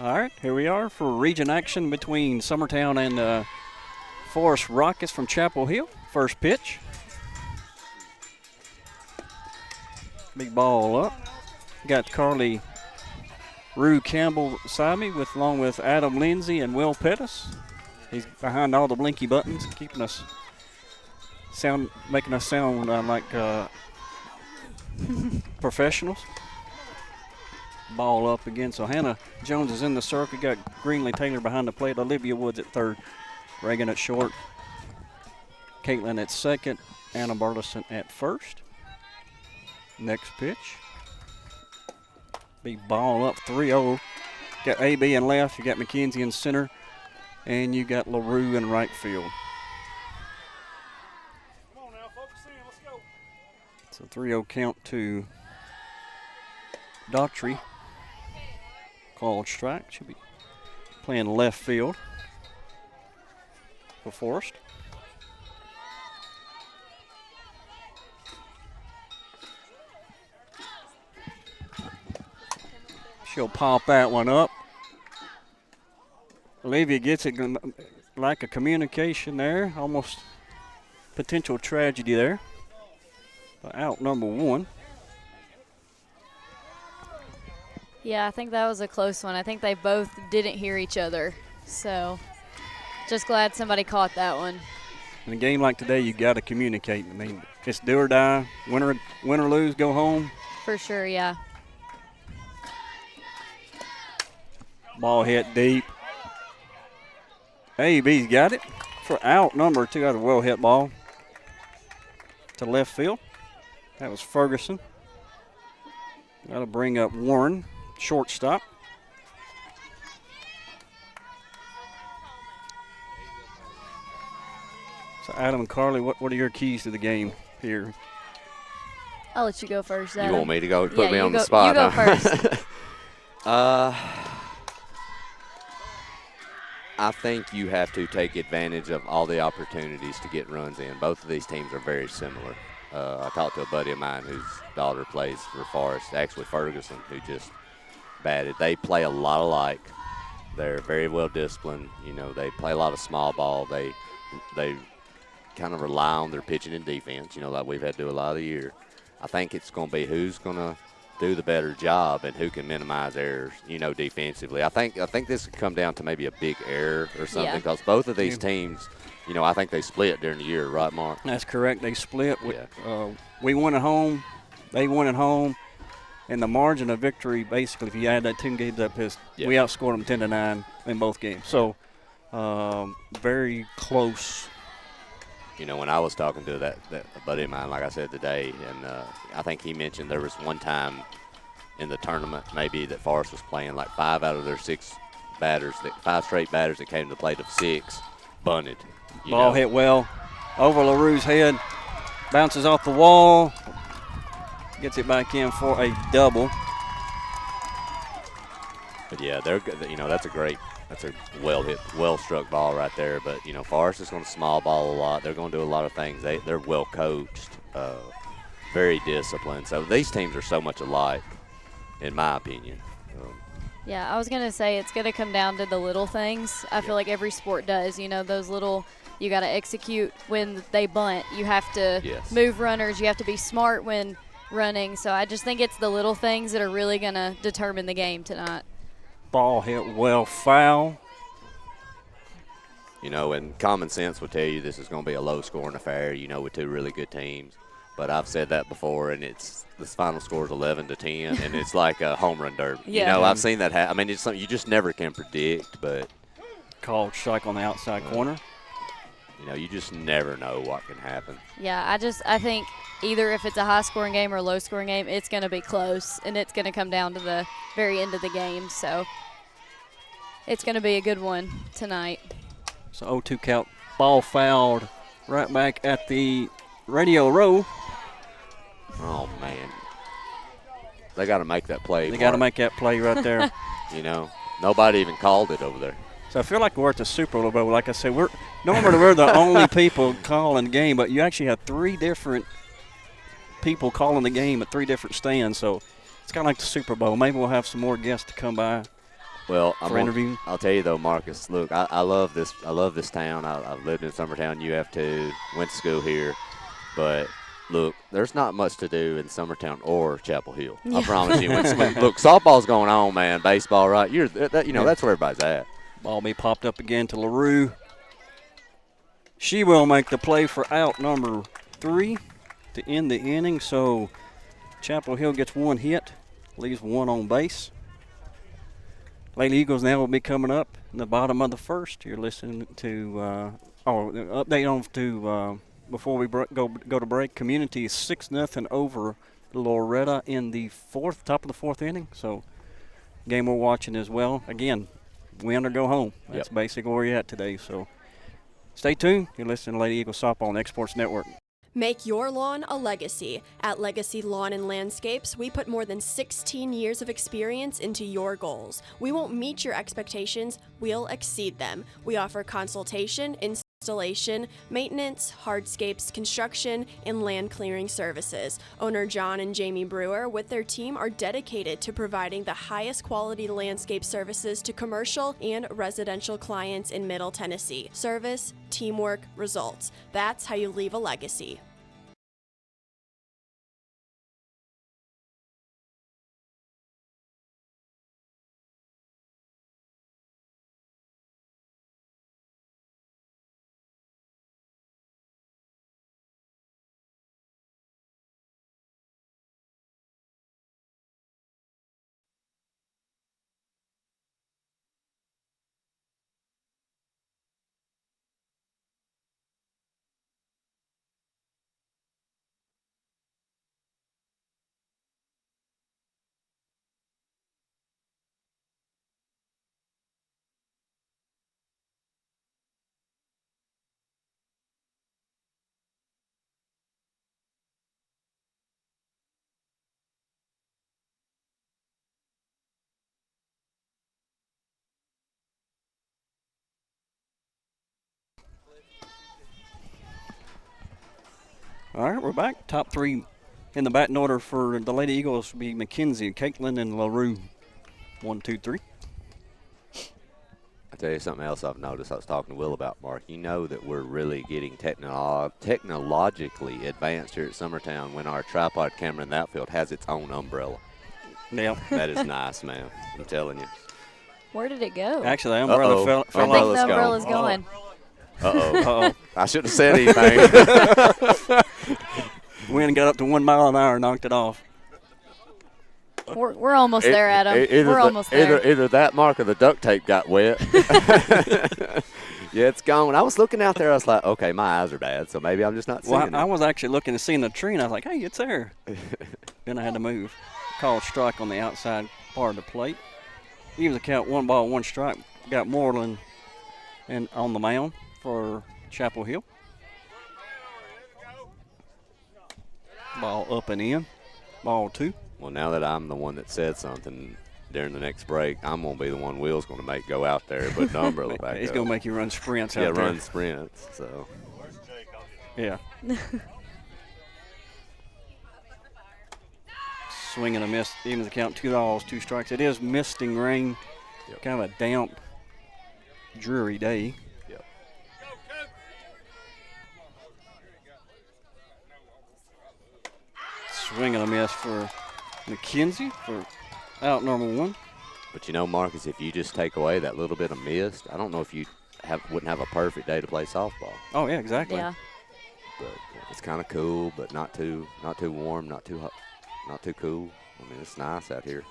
All right, here we are for region action between Summertown and Forrest Rockets from Chapel Hill. First pitch. Big ball up. Got Carly Rue Campbell beside me, along with Adam Lindsay and Will Pettis. He's behind all the blinky buttons, keeping us making us sound like professionals. Ball up again. So Hannah Jones is in the circle. Got Greenlee Taylor behind the plate. Olivia Woods at third. Reagan at short. Caitlin at second. Anna Burleson at first. Next pitch. Big ball up 3-0. Got AB in left. You got McKenzie in center. And you got LaRue in right field. Come on now, focus in. Let's go. It's a 3-0 count to Daughtry. Called strike. Should be playing left field for Forrest. She'll pop that one up. Olivia gets it, lack of communication there. Almost potential tragedy there. But out number one. Yeah, I think that was a close one. I think they both didn't hear each other. So just glad somebody caught that one. In a game like today, you got to communicate. I mean, it's do or die. Win or lose, go home. For sure, yeah. Ball hit deep. AB's got it for out number two. Got a well hit ball to left field. That was Ferguson. That'll bring up Warren, shortstop. So Adam and Carly, what are your keys to the game here? I'll let you go first, You Adam. want me to go? Put me on the You spot, go huh? first. I think you have to take advantage of all the opportunities to get runs in. Both of these teams are very similar. I talked to a buddy of mine whose daughter plays for Forrest, actually Ferguson, who just batted. They play a lot alike. They're very well disciplined. You know, they play a lot of small ball. They kind of rely on their pitching and defense, you know, like we've had to do a lot of the year. I think it's going to be who's going to do the better job and who can minimize errors, you know, defensively. I think this could come down to maybe a big error or something because both of these teams, you know, I think they split during the year, right, Mark? That's correct. They split. We won at home. They won at home. And the margin of victory, basically, if you add that 10 games up, is we outscored them 10-9 in both games. So very close. You know, when I was talking to that buddy of mine, like I said today, and I think he mentioned there was one time in the tournament maybe that Forrest was playing like 5 out of their 6 batters, 5 straight batters that came to the plate of 6 bunted. Ball hit well over LaRue's head, bounces off the wall, gets it back in for a double. But yeah, that's a well-hit, well-struck ball right there. But, you know, Forrest is going to small ball a lot. They're going to do a lot of things. They're well-coached, very disciplined. So these teams are so much alike, in my opinion. Yeah, I was going to say it's going to come down to the little things. I feel like every sport does. You know, those little – you got to execute when they bunt. You have to move runners. You have to be smart when running. So I just think it's the little things that are really going to determine the game tonight. Ball hit well foul. You know, and common sense would tell you this is going to be a low-scoring affair, you know, with 2 really good teams. But I've said that before, and this final score is 11-10, and it's like a home run derby. Yeah. You know, I've seen that happen. I mean, it's something you just never can predict, but called strike on the outside corner. You know, you just never know what can happen. Yeah, I think either if it's a high-scoring game or a low-scoring game, it's going to be close, and it's going to come down to the very end of the game. So it's going to be a good one tonight. So 0-2 count. Ball fouled right back at the radio row. Oh, man. They got to make that play. They got to make that play right there. You know, nobody even called it over there. So I feel like we're at the Super Bowl. Like I said, normally we're the only people calling the game, but you actually have 3 different people calling the game at 3 different stands. So it's kind of like the Super Bowl. Maybe we'll have some more guests to come by Well, interviewing. I'll tell you though, Marcus. Look, I love this. I love this town. I've lived in Summertown. You have too. Went to school here, but look, there's not much to do in Summertown or Chapel Hill. I promise you. Look, softball's going on, man. Baseball, right? That's where everybody's at. Ball be popped up again to LaRue. She will make the play for out number 3 to end the inning. So Chapel Hill gets 1 hit, leaves 1 on base. Lady Eagles now will be coming up in the bottom of the first. You're listening to update on to before we go to break. Community is 6-0 over Loretta in the top of the 4th inning. So game we're watching as well. Again, win or go home. That's basically where you're at today. So stay tuned. You're listening to Lady Eagles Softball on Exports Network. Make your lawn a legacy. At Legacy Lawn and Landscapes, we put more than 16 years of experience into your goals. We won't meet your expectations, we'll exceed them. We offer consultation, installation, maintenance, hardscapes, construction, and land clearing services. Owner John and Jamie Brewer with their team are dedicated to providing the highest quality landscape services to commercial and residential clients in Middle Tennessee. Service, teamwork, results. That's how you leave a legacy. All right, we're back. Top 3 in the batting order for the Lady Eagles will be McKenzie, Caitlin, and LaRue. 1, 2, 3. I'll tell you something else I've noticed. I was talking to Will about, Mark. You know that we're really getting technologically advanced here at Summertown when our tripod camera in the outfield has its own umbrella. Yeah. That is nice, man. I'm telling you. Where did it go? Actually, the umbrella fell I think off. the umbrella's going. Uh-oh. I shouldn't have said anything. Wind got up to 1 mile an hour and knocked it off. We're almost there, Adam. We're almost there. Either that, Mark, or the duct tape got wet. Yeah, it's gone. When I was looking out there, I was like, okay, my eyes are bad, so maybe I'm just not seeing it. I was actually looking and seeing the tree, and I was like, hey, it's there. Then I had to move. Called strike on the outside part of the plate. Even the count 1 ball, 1 strike. Got Moreland and on the mound for Chapel Hill. Ball up and in. Ball 2. Well, now that I'm the one that said something during the next break, I'm going to be the one Will's going to make go out there and put the umbrella back He's up. going to make you run sprints out there. Yeah, run sprints. So. Yeah. Swing and a miss. Even the count, 2 balls, 2 strikes. It is misting rain. Yep. Kind of a damp, dreary day. Yep. Swing and a miss for McKenzie for out number 1. But you know, Marcus, if you just take away that little bit of mist, I don't know if you wouldn't have a perfect day to play softball. Oh yeah, exactly. Yeah. But it's kind of cool, but not too warm, not too hot, not too cool. I mean, it's nice out here.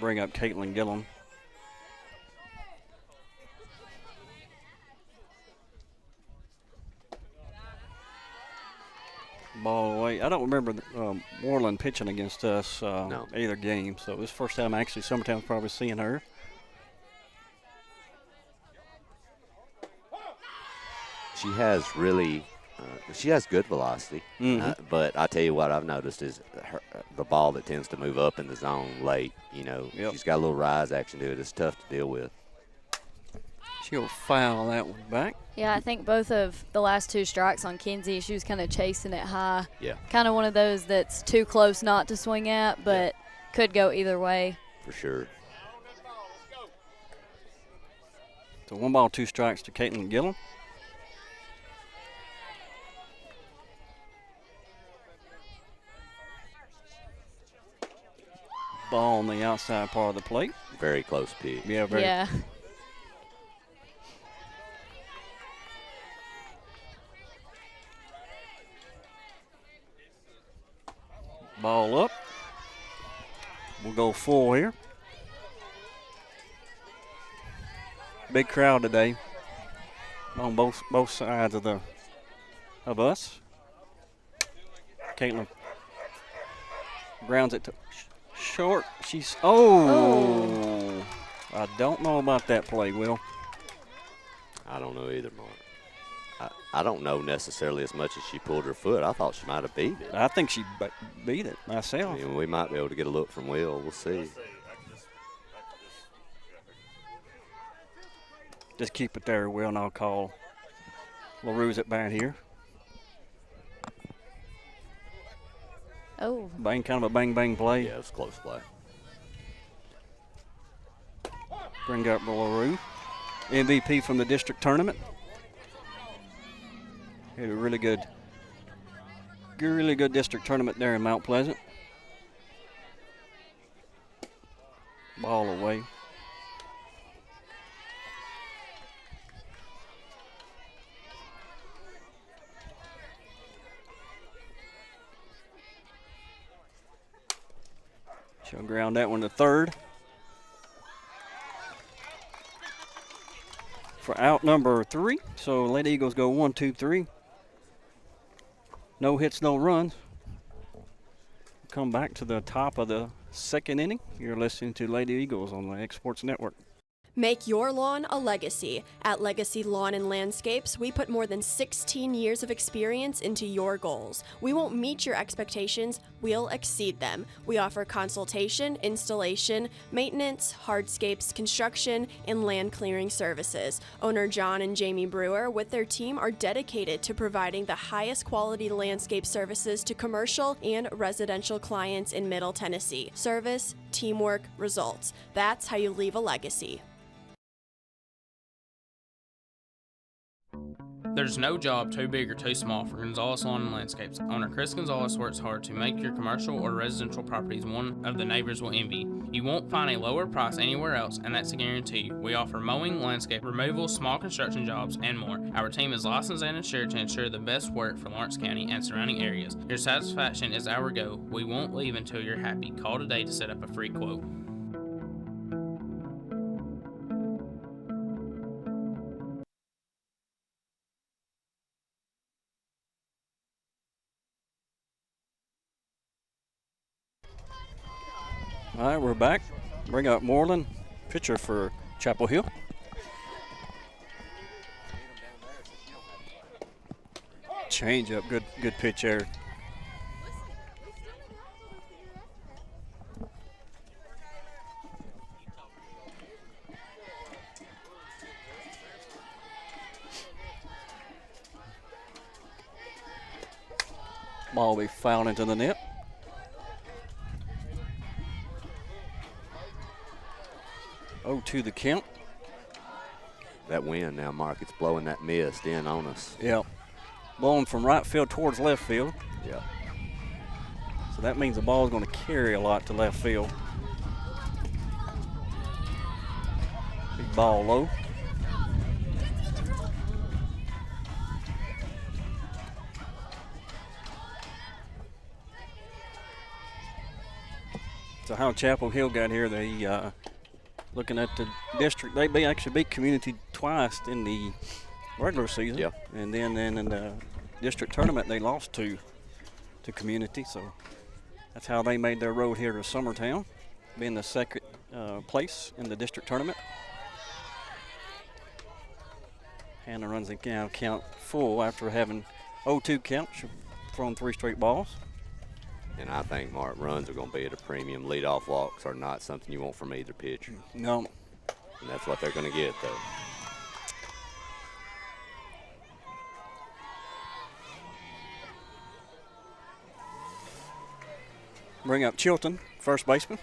Bring up Caitlin Gillum. Ball away. I don't remember Moreland pitching against us No. either game, so this is the first time actually Summertown's probably seeing her. She has she has good velocity. But I tell you what I've noticed is the ball that tends to move up in the zone late, she's got a little rise action to it. It's tough to deal with. She'll foul that one back. Yeah, I think both of the last 2 strikes on Kinsey, she was kind of chasing it high. Yeah. Kind of one of those that's too close not to swing at, but could go either way. For sure. So 1 ball, 2 strikes to Caitlin Gillen. Ball on the outside part of the plate. Very close pitch. Yeah, very. Yeah. Ball up. We'll go full here. Big crowd today on both sides of us. Caitlin grounds it to short. Oh. I don't know about that play, Will. I don't know either, Mark. I don't know necessarily as much as she pulled her foot. I thought she might have beat it. I think she beat it myself. I mean, we might be able to get a look from Will. We'll see. Just keep it there, Will, and I'll call LaRue's at bat here. Oh. Kind of a bang play. Yeah, it's a close play. Bring up LaRue. MVP from the district tournament. Had a really good district tournament there in Mount Pleasant. Ball away. She'll ground that one to third. For out number 3. So Lady Eagles go 1, 2, 3. No hits, no runs. Come back to the top of the 2nd inning. You're listening to Lady Eagles on the X Sports Network. Make your lawn a legacy. At Legacy Lawn and Landscapes, we put more than 16 years of experience into your goals. We won't meet your expectations, we'll exceed them. We offer consultation, installation, maintenance, hardscapes, construction, and land clearing services. Owner John and Jamie Brewer with their team are dedicated to providing the highest quality landscape services to commercial and residential clients in Middle Tennessee. Service, teamwork, results. That's how you leave a legacy. There's no job too big or too small for Gonzalez Lawn and Landscapes. Owner Chris Gonzalez works hard to make your commercial or residential properties one of the neighbors will envy. You won't find a lower price anywhere else, and that's a guarantee. We offer mowing, landscape removal, small construction jobs, and more. Our team is licensed and insured to ensure the best work for Lawrence County and surrounding areas. Your satisfaction is our goal. We won't leave until you're happy. Call today to set up a free quote. All right, we're back. Bring up Moreland, pitcher for Chapel Hill. Change up, good pitch there. Ball will be fouled into the net. Oh, to the count. That wind now, Mark, it's blowing that mist in on us. Yeah. Blowing from right field towards left field. Yeah. So that means the ball is going to carry a lot to left field. Big ball low. So how Chapel Hill got here, they looking at the district, they actually beat Community twice in the regular season. Yeah. And then in the district tournament, they lost to Community. So that's how they made their road here to Summertown, being the 2nd place in the district tournament. Hannah runs the count full after having 0-2 count. She's thrown 3 straight balls. And I think, Mark, runs are going to be at a premium. Leadoff walks are not something you want from either pitcher. No. And that's what they're going to get, though. Bring up Chilton, first baseman.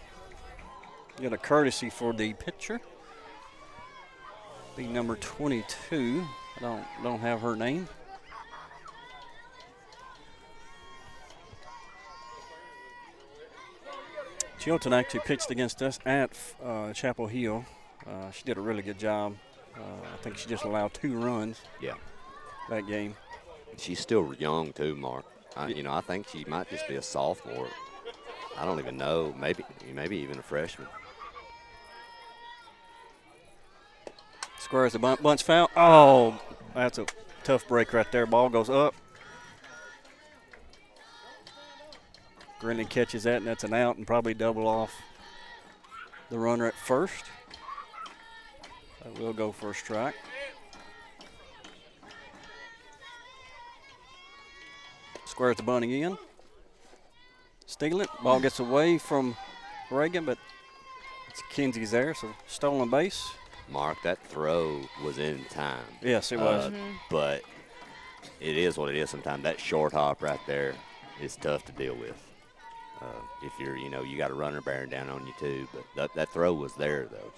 Get a courtesy for the pitcher. Be number 22. I don't have her name. Chilton actually pitched against us at Chapel Hill. She did a really good job. I think she just allowed 2 runs. Yeah. That game. She's still young too, Mark. I think she might just be a sophomore. I don't even know. Maybe even a freshman. Squares the bunch foul. Oh, that's a tough break right there. Ball goes up. Grinley catches that, and that's an out, and probably double off the runner at first. That will go for a strike. Squares the bunt again. Stealing it. Ball gets away from Reagan, but it's Kinsey's there, so stolen base. Mark, that throw was in time. Yes, it was. But it is what it is sometimes. That short hop right there is tough to deal with. If you got a runner bearing down on you too. But that throw was there, though.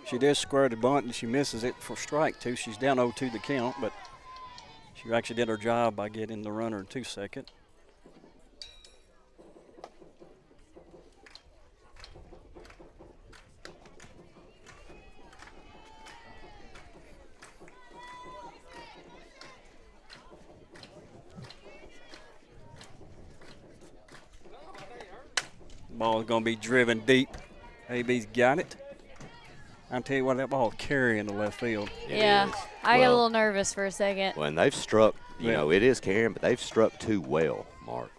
She did square the bunt, and she misses it for strike two. She's down 0-2 the count, but she actually did her job by getting the runner to second. Ball is going to be driven deep. AB's got it. I'll tell you what, that ball carrying the left field. Yeah, I got a little nervous for a second. When they've struck, it is carrying, but they've struck too well, Mark.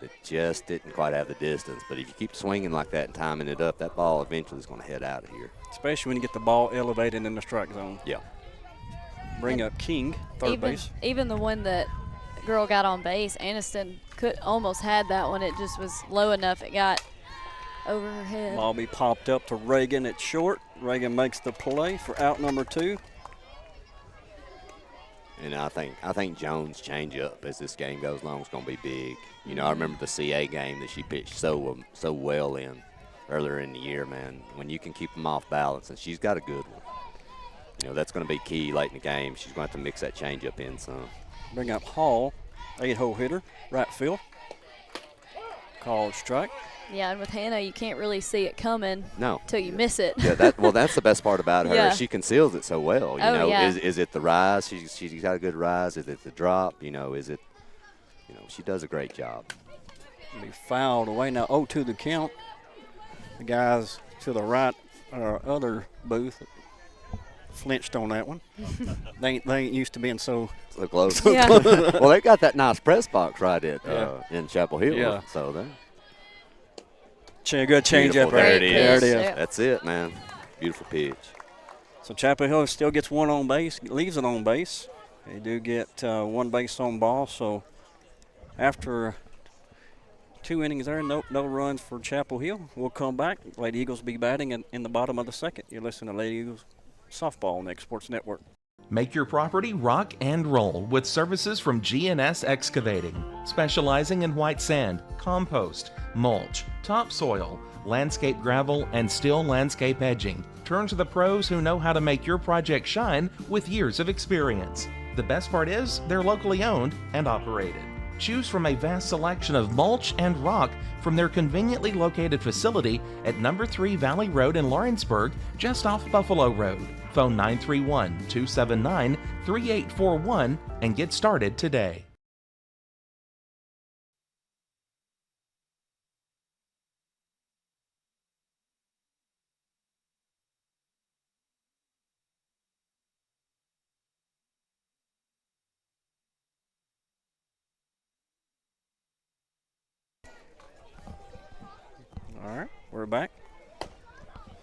It just didn't quite have the distance. But if you keep swinging like that and timing it up, that ball eventually is going to head out of here. Especially when you get the ball elevated in the strike zone. Yeah. Bring up King, third base. Even the one that girl got on base, Aniston almost had that one. It just was low enough. It got over her head. Ball be popped up to Reagan at short. Reagan makes the play for out number 2. And I think Jones' changeup as this game goes along is going to be big. I remember the CA game that she pitched so well in earlier in the year, man. When you can keep them off balance, and she's got a good one. That's going to be key late in the game. She's going to have to mix that changeup in some. Bring up Hall, 8-hole hitter, right field. Called strike. Yeah, and with Hannah, you can't really see it coming till you miss it. Yeah, that's the best part about her. Yeah. She conceals it so well. Yeah. Is it the rise? She's got a good rise. Is it the drop? Is it? She does a great job. Be fouled away now. 0-2 the count. The guys to the right, our other booth, flinched on that one. they ain't used to being so close. Yeah. Well, they got that nice press box right in Chapel Hill. Yeah. So then. Good change up there. There it is. Yep. That's it, man. Beautiful pitch. So Chapel Hill still gets one on base, leaves it on base. They do get one base on ball. So after 2 innings there, no runs for Chapel Hill. We'll come back. Lady Eagles will be batting in the bottom of the second. You're listening to Lady Eagles Softball on the X Sports Network. Make your property rock and roll with services from G&S Excavating, specializing in white sand, compost, mulch, topsoil, landscape gravel, and steel landscape edging. Turn to the pros who know how to make your project shine with years of experience. The best part is they're locally owned and operated. Choose from a vast selection of mulch and rock from their conveniently located facility at number 3 Valley Road in Lawrenceburg, just off Buffalo Road. Phone 931-279-3841 and get started today. All right, we're back.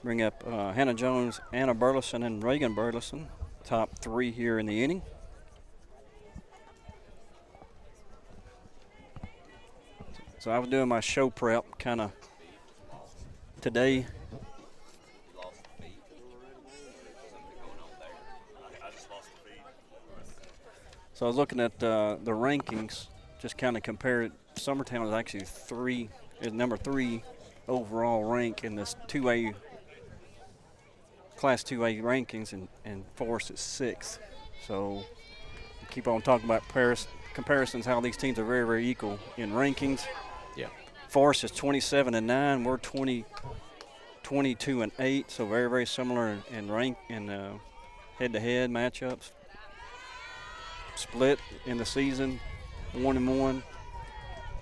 Bring up Hannah Jones, Anna Burleson, and Reagan Burleson, top 3 here in the inning. So I was doing my show prep kind of today. So I was looking at the rankings, just kind of compare it. Summertown is actually number 3 overall rank in this 2A Class 2A rankings, and Forrest is 6th. So keep on talking about comparisons, how these teams are very, very equal in rankings. Yeah. Forrest is 27-9. We're 22-8. So very, very similar in rank and head-to-head matchups. Split in the season, 1-1.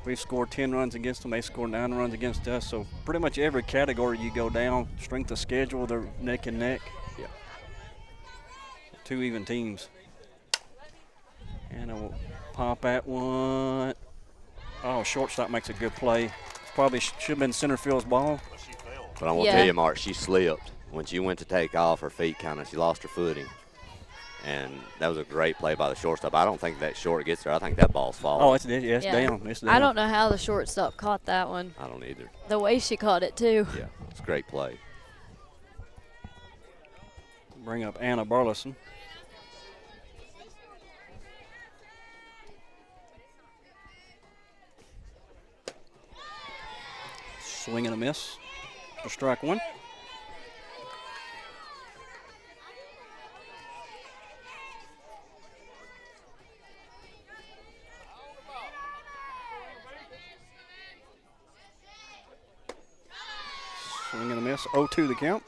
We've scored 10 runs against them. They scored 9 runs against us. So pretty much every category you go down, strength of schedule, they're neck and neck. Yeah. 2 even teams. And I will pop at one. Oh, shortstop makes a good play. Probably should have been center field's ball. But I'm going to tell you, Mark, she slipped. When she went to take off, her feet she lost her footing. And that was a great play by the shortstop. I don't think that short gets there. I think that ball's falling. Oh, it's down. It's down. I don't know how the shortstop caught that one. I don't either. The way she caught it, too. Yeah, it's a great play. Bring up Anna Burleson. Swing and a miss for strike one. Swing and a miss. 0-2 the count.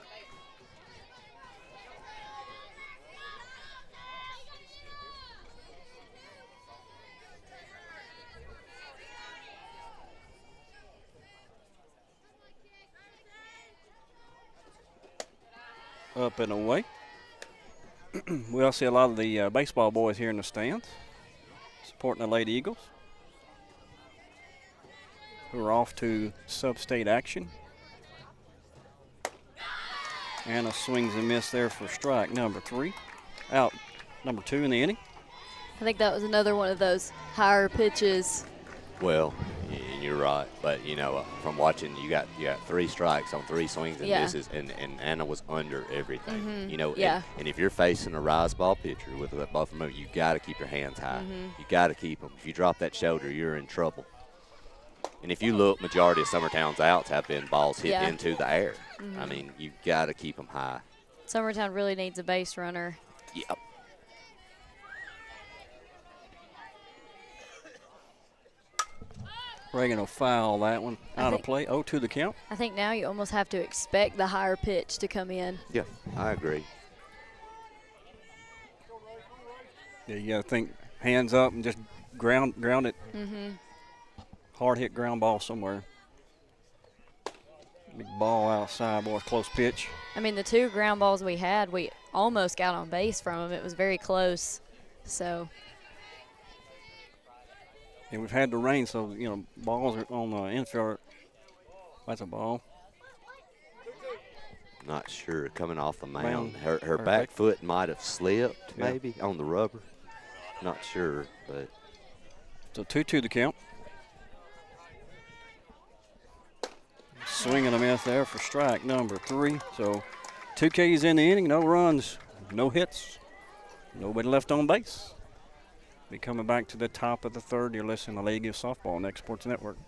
Up and away. We also see a lot of the baseball boys here in the stands supporting the Lady Eagles, who are off to sub-state action. Anna swings and miss there for strike number 3. Out number 2 in the inning. I think that was another one of those higher pitches. Well, you're right, but you know, from watching, you got 3 strikes on 3 swings and misses, and Anna was under everything. Mm-hmm. You know, yeah. and if you're facing a rise ball pitcher with that ball from you got to keep your hands high. Mm-hmm. You got to keep them. If you drop that shoulder, you're in trouble. And if you look, majority of Summertown's outs have been balls hit into the air. Mm-hmm. I mean, you got to keep them high. Summertown really needs a base runner. Yep. Reagan will foul that one out of play. 0-2 the count. I think now you almost have to expect the higher pitch to come in. Yeah, I agree. Yeah, you got to think hands up and just ground it. Mm-hmm. Hard hit ground ball somewhere. Big ball outside, boy, close pitch. I mean, the 2 ground balls we had, we almost got on base from them. It was very close. So. And we've had the rain, so, you know, balls are on the infield. That's a ball. Not sure. Coming off the mound. Her back foot might have slipped, maybe, on the rubber. Not sure, but. So 2-2 the count. Swing and a miss there for strike number 3. So 2 Ks in the inning, no runs, no hits, nobody left on base. Be coming back to the top of the 3rd. You're listening to Lady Eagles Softball on X Sports Network.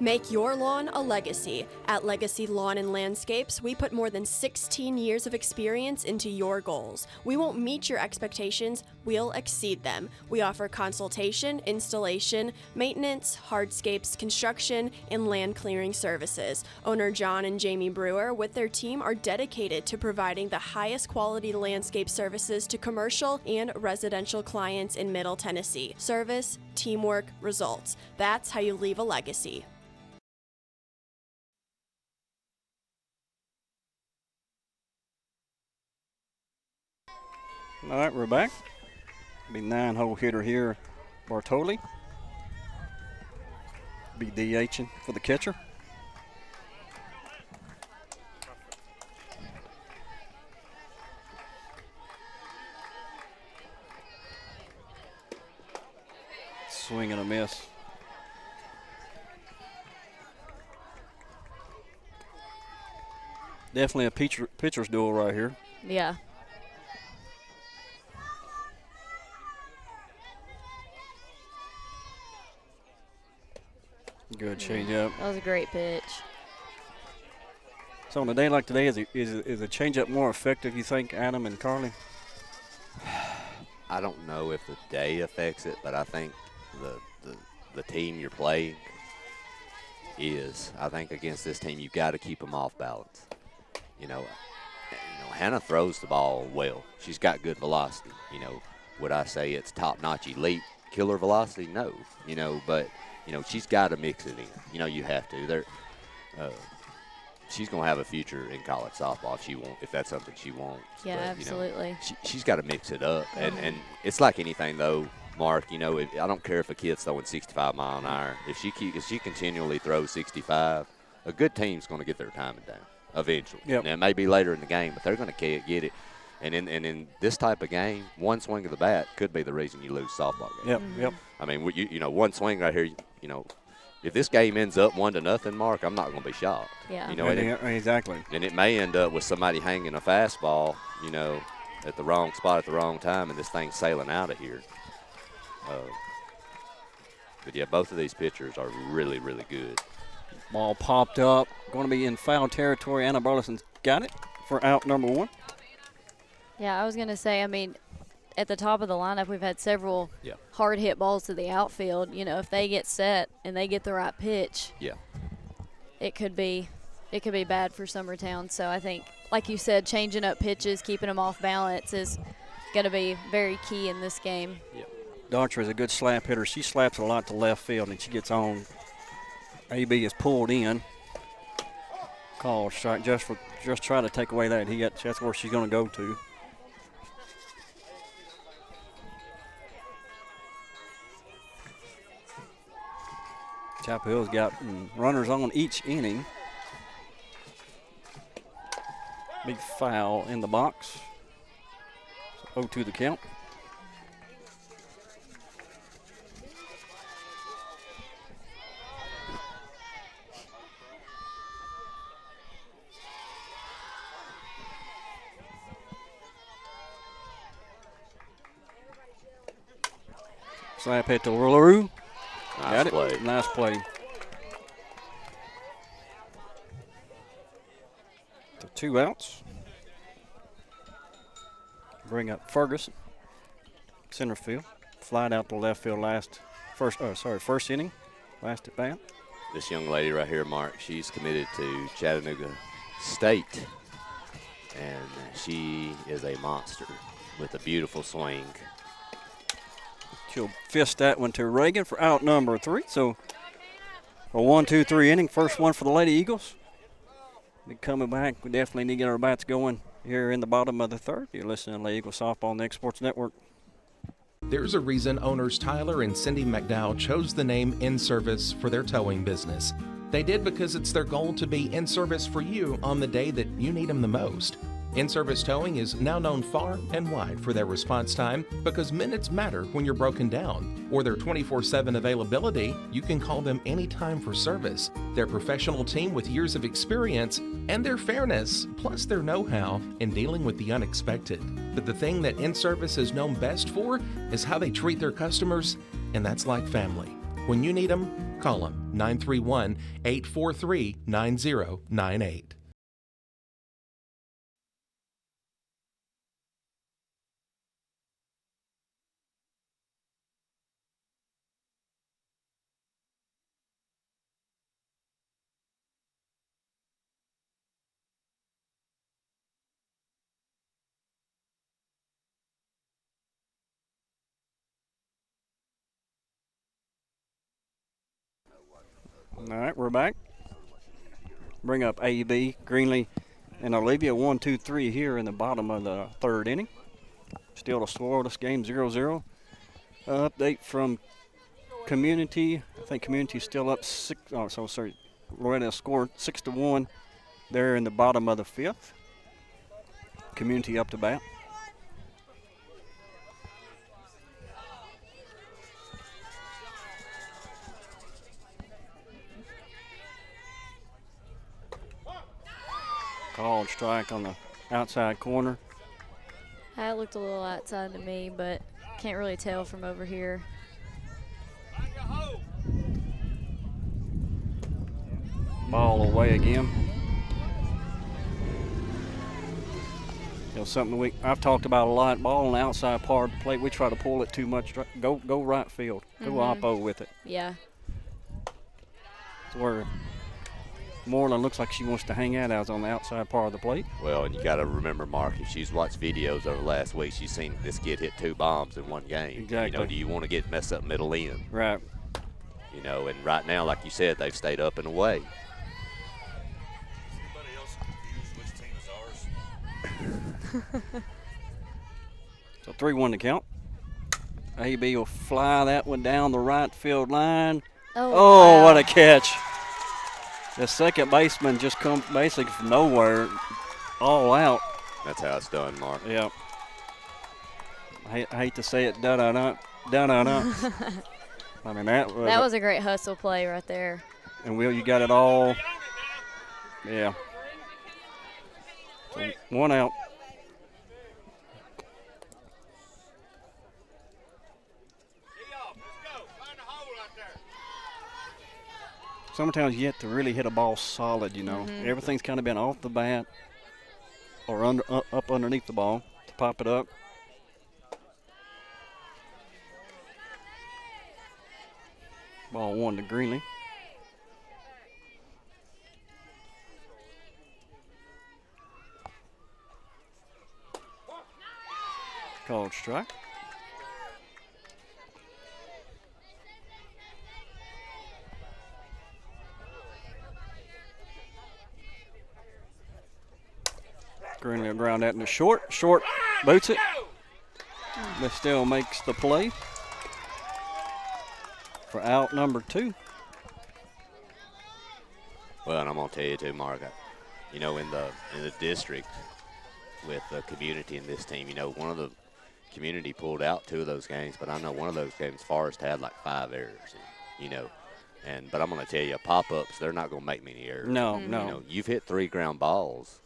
Make your lawn a legacy. At Legacy Lawn and Landscapes, we put more than 16 years of experience into your goals. We won't meet your expectations, we'll exceed them. We offer consultation, installation, maintenance, hardscapes, construction, and land clearing services. Owner John and Jamie Brewer, with their team, are dedicated to providing the highest quality landscape services to commercial and residential clients in Middle Tennessee. Service, teamwork, results. That's how you leave a legacy. All right, we're back. Be 9-hole hitter here, Bartoli. Be DHing for the catcher. Swing and a miss. Definitely a pitcher's duel right here. Yeah. Good changeup. That was a great pitch. So on a day like today, is a changeup more effective, you think, Adam and Carly? I don't know if the day affects it, but I think the team you're playing is. I think against this team, you've got to keep them off balance. Hannah throws the ball well. She's got good velocity. Would I say it's top-notch elite killer velocity? No. But she's got to mix it in. You have to. She's going to have a future in college softball if that's something she wants. Yeah, but, absolutely. She's got to mix it up. And it's like anything, though, Mark. I don't care if a kid's throwing 65 mile an hour. If she continually throws 65, a good team's going to get their timing down eventually. Yep. Now, it may be later in the game, but they're going to get it. And in this type of game, one swing of the bat could be the reason you lose softball game. Yep. I mean, one swing right here, if this game ends up 1-0, Mark, I'm not going to be shocked. Yeah. Exactly. And it may end up with somebody hanging a fastball, at the wrong spot at the wrong time, and this thing's sailing out of here. But, yeah, both of these pitchers are really, really good. Ball popped up. Going to be in foul territory. Anna Burleson's got it for out number 1. Yeah, I was going to say, at the top of the lineup, we've had several hard hit balls to the outfield. If they get set and they get the right pitch, it could be bad for Summertown. So I think, like you said, changing up pitches, keeping them off balance is going to be very key in this game. Darcher is a good slap hitter. She slaps a lot to left field, and she gets on. AB is pulled in. Call strike just try to take away that. That's where she's going to go to. Chapel Hill's got runners on each inning. Big foul in the box. 0-2 the count. Slap hit to LaRue. Got it. Play. Nice play. So 2 outs. Bring up Ferguson. Center field. Flied out to left field first inning. Last at bat. This young lady right here, Mark, she's committed to Chattanooga State. And she is a monster with a beautiful swing. She'll fist that one to Reagan for out number 3. So a 1-2-3 inning. First one for the Lady Eagles. Be coming back. We definitely need to get our bats going here in the bottom of the third. You're listening to Lady Eagles Softball on the X Sports Network. There's a reason owners Tyler and Cindy McDowell chose the name In Service for their towing business. They did because it's their goal to be in service for you on the day that you need them the most. In-Service Towing is now known far and wide for their response time because minutes matter when you're broken down. Or their 24/7 availability, you can call them anytime for service. Their professional team with years of experience and their fairness, plus their know-how in dealing with the unexpected. But the thing that In-Service is known best for is how they treat their customers, and that's like family. When you need them, call them 931-843-9098. All right, we're back. Bring up A.B., Greenlee, and Olivia. 1-2-3 here in the bottom of the third inning. Still the score of this game, 0-0. Update from Community. I think Community's still up 6. Oh, so sorry. Loretta scored 6-1 there in the bottom of the fifth. Community up to bat. Called strike on the outside corner. That looked a little outside to me, but can't really tell from over here. Ball away again. Something I've talked about a lot. Ball on the outside part of the plate. We try to pull it too much. Go right field. Go oppo with it. Yeah. It's where Moreland looks like she wants to hang out on the outside part of the plate. Well, and you got to remember, Mark, if she's watched videos over the last week, she's seen this kid hit 2 bombs in one game. Exactly. Do you want to get messed up middle end? Right. And right now, like you said, they've stayed up and away. So 3-1 to count. AB will fly that one down the right field line. Oh, wow. What a catch. The second baseman just comes basically from nowhere, all out. That's how it's done, Mark. Yeah. I hate to say it, da-da-da. I mean, that was a great hustle play right there. And, Will, you got it all. Yeah. So 1 out. Summertown's yet to really hit a ball solid, Everything's kind of been off the bat or up underneath the ball to pop it up. Ball 1 to Greenlee. Called strike. Greenlee will ground that into short. Short boots it. But still makes the play for out number 2. Well, and I'm going to tell you too, Mark, in the district with the community in this team, one of the community pulled out 2 of those games, but I know one of those games Forrest had like 5 errors, but I'm going to tell you, pop-ups, they're not going to make many errors. No. You've hit 3 ground balls.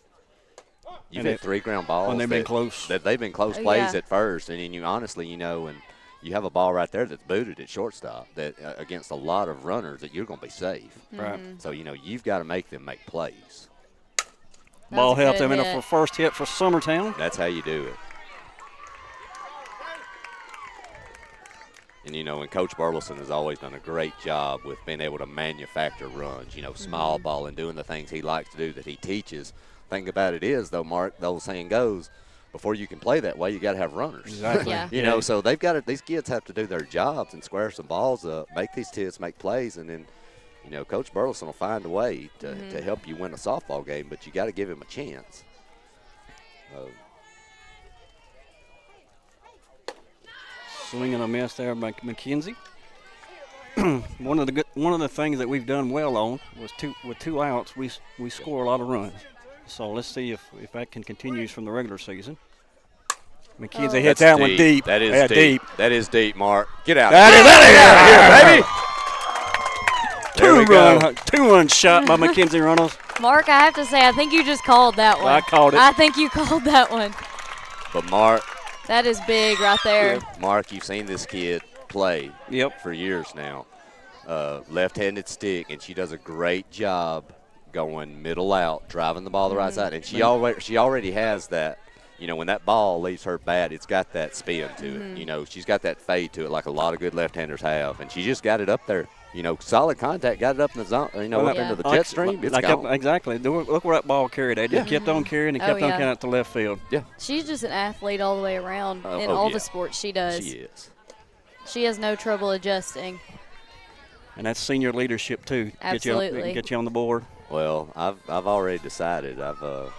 You've hit 3 ground balls. When they've been close. They've been close plays at first, and you honestly, and you have a ball right there that's booted at shortstop that against a lot of runners that you're going to be safe. Right. So, you've got to make them make plays. Ball helped them in a first hit for Summertown. That's how you do it. And, Coach Burleson has always done a great job with being able to manufacture runs, small ball and doing the things he likes to do that he teaches. Thing about it is, though, Mark, the old saying goes, before you can play that way, you got to have runners. Exactly. Yeah. So they've got these kids have to do their jobs and square some balls up, make these kids make plays, and then, Coach Burleson will find a way to help you win a softball game, but you got to give him a chance. Swing and a miss there by McKenzie. One of the things that we've done well on was with 2 outs, we score a lot of runs. So let's see if that can continue from the regular season. McKenzie hit that one deep. That is deep. That is deep, Mark. Get out. That is out of here, baby. 2-run shot by McKenzie Runnels. Mark, I have to say, I think you just called that one. I called it. I think you called that one. But, Mark. That is big right there. Yeah. Mark, you've seen this kid play for years now. Left-handed stick, and she does a great job going middle out, driving the ball the right side. And she already has that, when that ball leaves her bat, it's got that spin to it. She's got that fade to it like a lot of good left-handers have. And she just got it up there. Solid contact, got it up in the zone, up into the jet stream. It's gone. Exactly. Look where that ball carried. They just kept on carrying and kept on carrying it to left field. Yeah. She's just an athlete all the way around in all the sports she does. She is. She has no trouble adjusting. And that's senior leadership, too. Absolutely. Get you on the board. Well, I've already decided. I've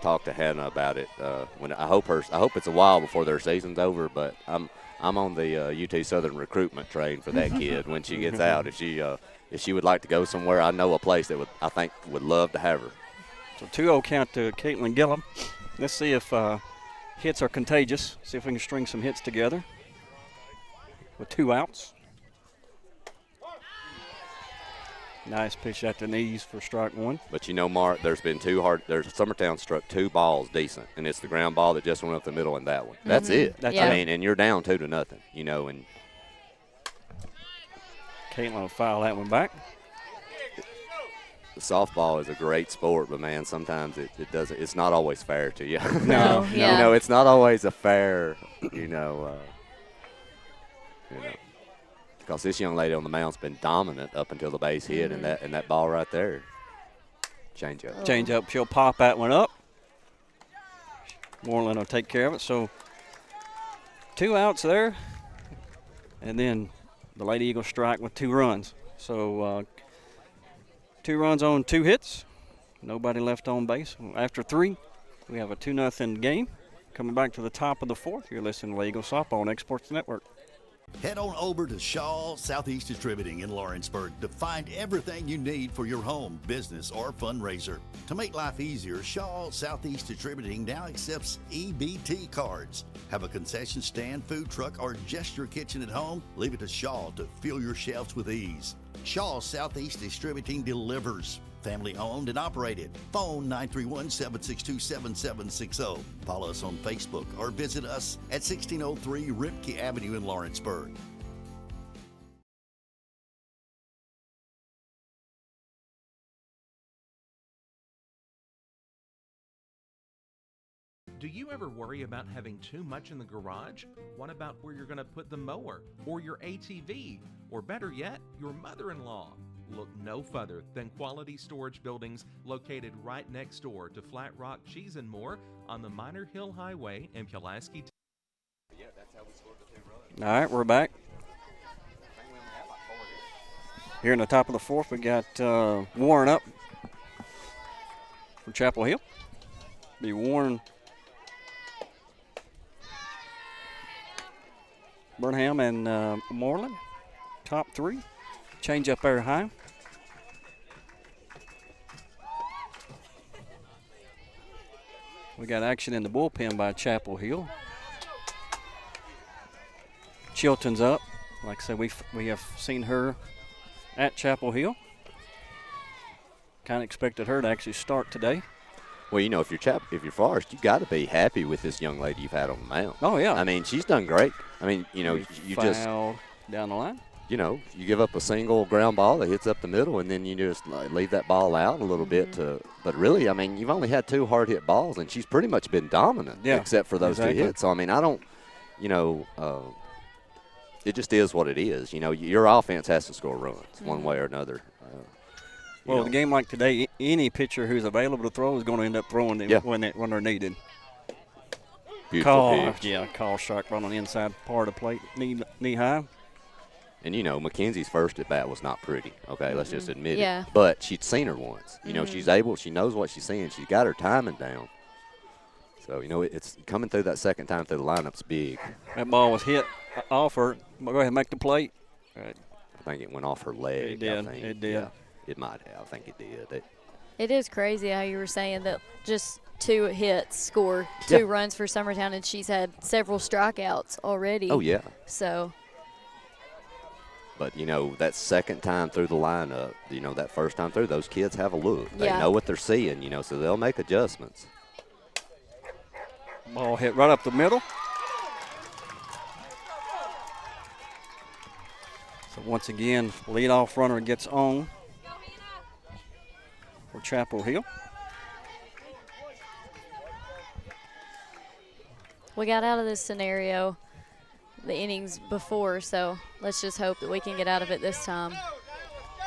talked to Hannah about it. I hope it's a while before their season's over, but I'm on the UT Southern recruitment train for that kid when she gets out. If she would like to go somewhere, I know a place that I think would love to have her. So 2-0 count to Caitlin Gillum. Let's see if hits are contagious. See if we can string some hits together with 2 outs. Nice pitch at the knees for strike one. But you know, Mark, there's Summertown struck 2 balls decent, and it's the ground ball that just went up the middle and that one. That's it. That's Yeah. I mean, and you're down 2-0, you know, and Caitlin will foul that one back. softball is a great sport, but man, sometimes it doesn't. It's not always fair to you. No, yeah. You know, it's not always a fair. You know, because this young lady on the mound's been dominant up until the base hit, and that ball right there. Change up. Change up. She'll pop that one up. Moreland will take care of it. So 2 outs there, and then the Lady Eagles strike with 2 runs. So 2 runs on 2 hits. Nobody left on base. After 3, we have a 2-0 game. Coming back to the top of the 4th, you're listening to Eagle Softball on Exports Network. Head on over to Shaw Southeast Distributing in Lawrenceburg to find everything you need for your home, business, or fundraiser. To make life easier, Shaw Southeast Distributing now accepts EBT cards. Have a concession stand, food truck, or just your kitchen at home? Leave it to Shaw to fill your shelves with ease. Shaw Southeast Distributing delivers. Family owned and operated. Phone 931-762-7760. Follow us on Facebook or visit us at 1603 Ripke Avenue in Lawrenceburg. Do you ever worry about having too much in the garage? What about where you're going to put the mower or your ATV? Or better yet, your mother-in-law? Look no further than Quality Storage Buildings located right next door to Flat Rock Cheese and More on the Minor Hill Highway in Pulaski. All right, we're back. Here in the top of the 4th, we got Warren up for Chapel Hill. Be Warren, Burnham, and Moreland. Top 3. Change up there high. We got action in the bullpen by Chapel Hill. Chilton's up. Like I said, we have seen her at Chapel Hill. Kind of expected her to actually start today. Well, you know, if you're Forrest, you got to be happy with this young lady you've had on the mound. Oh yeah. I mean, she's done great. I mean, you know, you just down the line. You know, you give up a single ground ball that hits up the middle, and then you just leave that ball out a little bit. But really, I mean, you've only had 2 hard hit balls, and she's pretty much been dominant, except for those 2 hits. So I mean, I don't, you know, it just is what it is. You know, your offense has to score runs one way or another. Well, a game like today, any pitcher who's available to throw is going to end up throwing them when they're needed. Beautiful pitch. Call strike right on the inside part of the plate, knee high. And, you know, Mackenzie's first at bat was not pretty. Okay, let's just admit Yeah. it. But she'd seen her once. You know, she knows what she's seeing. She's got her timing down. So, you know, it's coming through that second time through the lineup's big. That ball was hit off her. Go ahead and make the plate. I think it went off her leg. It did. I think. It did. Yeah, it might have. I think it did. It is crazy how you were saying that just 2 hits score 2 runs for Summertown, and she's had several strikeouts already. Oh, yeah. So. But, you know, that second time through the lineup, you know, that first time through, those kids have a look. They know what they're seeing, you know, so they'll make adjustments. Ball hit right up the middle. So once again, leadoff runner gets on for Chapel Hill. We got out of this scenario the innings before, so let's just hope that we can get out of it this time.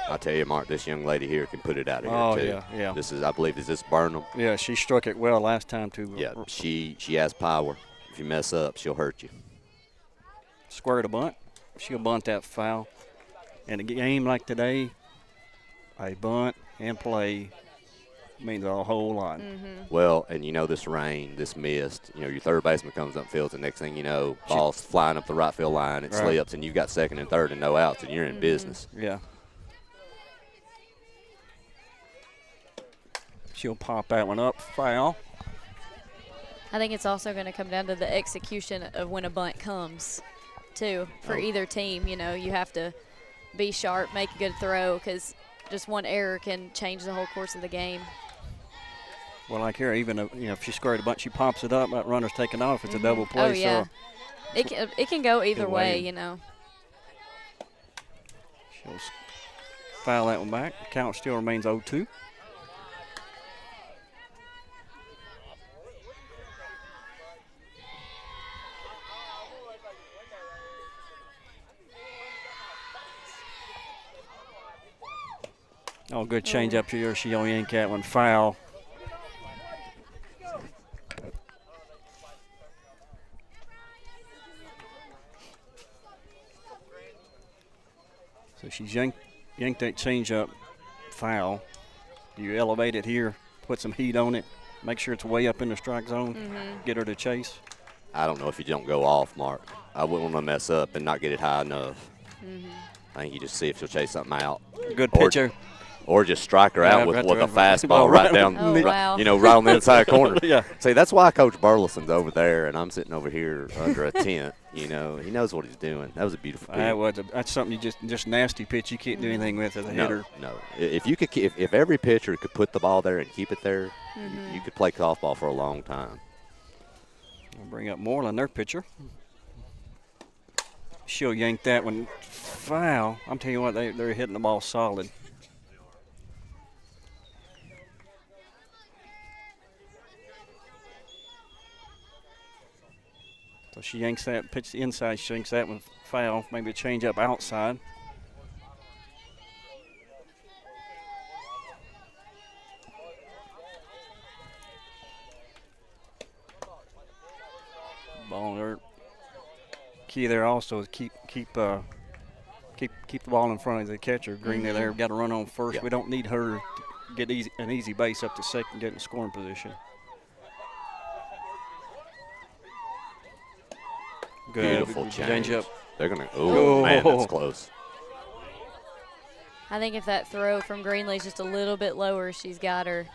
I tell you, Mark, this young lady here can put it out of here, too. Yeah. This is, I believe, is this Burnham? Yeah, she struck it well last time, too. Yeah, she has power. If you mess up, she'll hurt you. Square to bunt. She'll bunt that foul. In a game like today, a bunt and play means a whole lot. Well, and you know, this rain, this mist, you know, your third baseman comes up field, the next thing you know, ball's flying up the right field line, it slips, and you've got second and third and no outs, and you're in business. Yeah. She'll pop that one up, foul. I think it's also going to come down to the execution of when a bunt comes, too, for either team. You know, you have to be sharp, make a good throw, because just one error can change the whole course of the game. Well, like here, even if she squared a bunch, she pops it up. That runner's taking off. It's a double play. Oh yeah, so it can go either way, you know. She'll foul that one back. Count still remains 0-2. Oh, good change up here. She'll yank that one. Foul. So she's yanked that change up. Foul. You elevate it here, put some heat on it, make sure it's way up in the strike zone, get her to chase. I don't know if you don't go off, Mark. I wouldn't want to mess up and not get it high enough. I think you just see if she'll chase something out. Good pitcher. Or just strike her out with a fastball right right down, wow. right on the inside corner. Yeah. See, that's why Coach Burleson's over there, and I'm sitting over here under a tent. He knows what he's doing. That was a beautiful pitch. That's something you just nasty pitch. You can't do anything with as a hitter. No. If every pitcher could put the ball there and keep it there, you could play softball for a long time. I'll bring up Moreland, their pitcher. She'll yank that one. Foul. I'm telling you what, they're hitting the ball solid. So she yanks that, pitch the inside, she yanks that one foul, maybe a change up outside. Ball there. Key there also is keep the ball in front of the catcher. Green there, got to run on first. Yep. We don't need her to get an easy base up to second, get in scoring position. Good. Beautiful change up. They're going to – oh, man, that's close. I think if that throw from Greenlee's just a little bit lower, she's got her.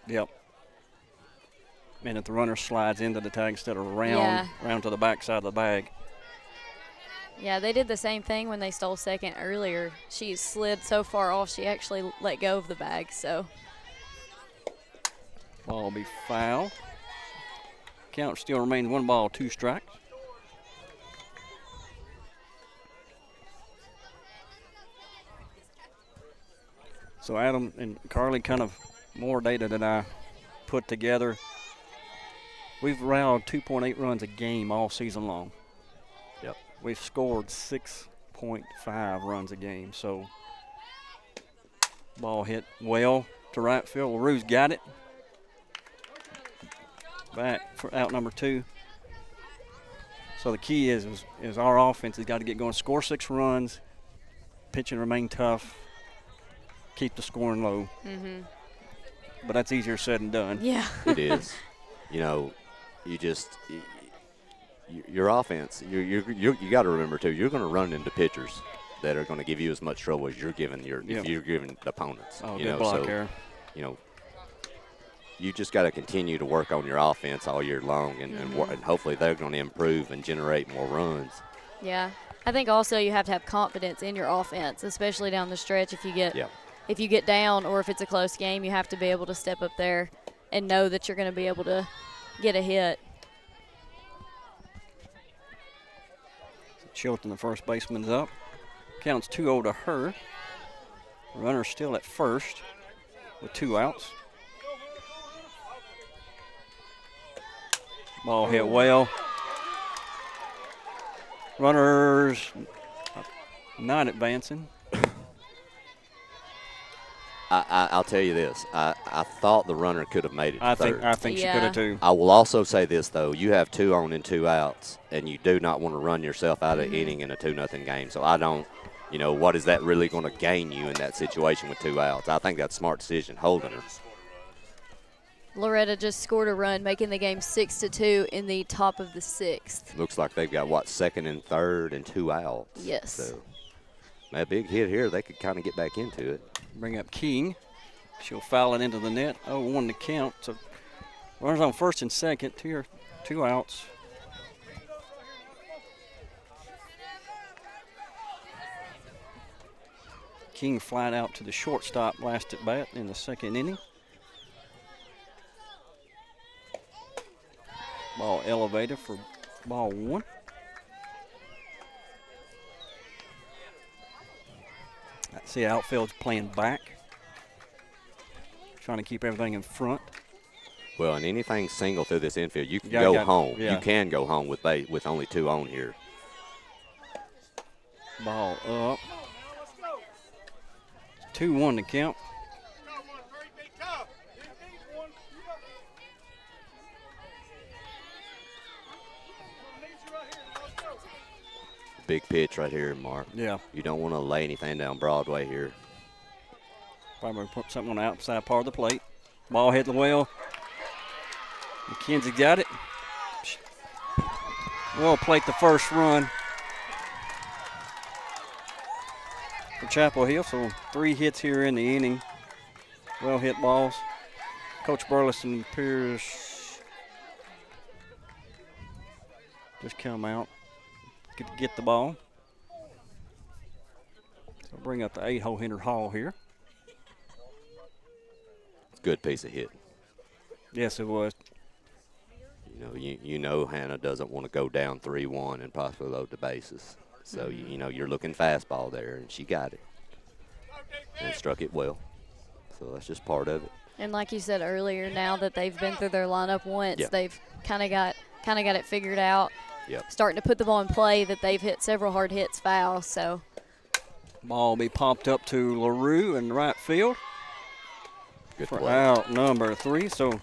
Yep. And if the runner slides into the tag instead of round to the back side of the bag. Yeah, they did the same thing when they stole second earlier. She slid so far off, she actually let go of the bag, so. Ball will be foul. Count still remains 1 ball, 2 strikes. So Adam and Carly, kind of more data that I put together. We've allowed 2.8 runs a game all season long. Yep. We've scored 6.5 runs a game. So ball hit well to right field. LaRue's got it. Back for out number 2. So the key is our offense has got to get going, score 6 runs, pitch and remain tough, keep the scoring low. But that's easier said than done. Yeah. It is. Your offense, you got to remember too, you're going to run into pitchers that are going to give you as much trouble as you're giving if you're giving the opponents. Oh, good block there. You just got to continue to work on your offense all year long, and hopefully they're going to improve and generate more runs. Yeah. I think also you have to have confidence in your offense, especially down the stretch. If you get down or if it's a close game, you have to be able to step up there and know that you're going to be able to get a hit. Chilton, the first baseman's up. Counts 2-0 to her. Runner still at first with 2 outs. Ball hit well. Runners not advancing. I'll tell you this. I thought the runner could have made it to third. I think she could have too. I will also say this, though. You have 2 on and 2 outs, and you do not want to run yourself out of inning in a 2-0 game. So I don't, what is that really going to gain you in that situation with 2 outs? I think that's a smart decision, holding her. Loretta just scored a run, making the game 6-2 in the top of the 6th. Looks like they've got, second and third and 2 outs. Yes. So a big hit here. They could kind of get back into it. Bring up King. She'll foul it into the net. 0-1 to count. So runners on first and second. 2 outs. King flat out to the shortstop last at bat in the second inning. Ball elevated for ball one. See, outfield's playing back, trying to keep everything in front. Well, and anything single through this infield, you can Yeah, go home. yeah. You can go home with only 2 on here. Ball up. 2-1 to count. Big pitch right here, Mark. Yeah. You don't want to lay anything down Broadway here. Probably put something on the outside part of the plate. Ball hit the well. McKenzie got it. Well played the first run for Chapel Hill. So 3 hits here in the inning. Well hit balls. Coach Burleson appears just come out. Get the ball. So bring up the 8-hole Henry Hall here. Good piece of hit. Yes, it was. You know Hannah doesn't want to go down 3-1 and possibly load the bases. So, you're looking fastball there, and she got it. And struck it well. So that's just part of it. And like you said earlier, now that they've been through their lineup once, they've kind of got it figured out. Yep. Starting to put the ball in play, that they've hit several hard hits foul. So ball will be popped up to LaRue in right field. Good for play. Out number 3. So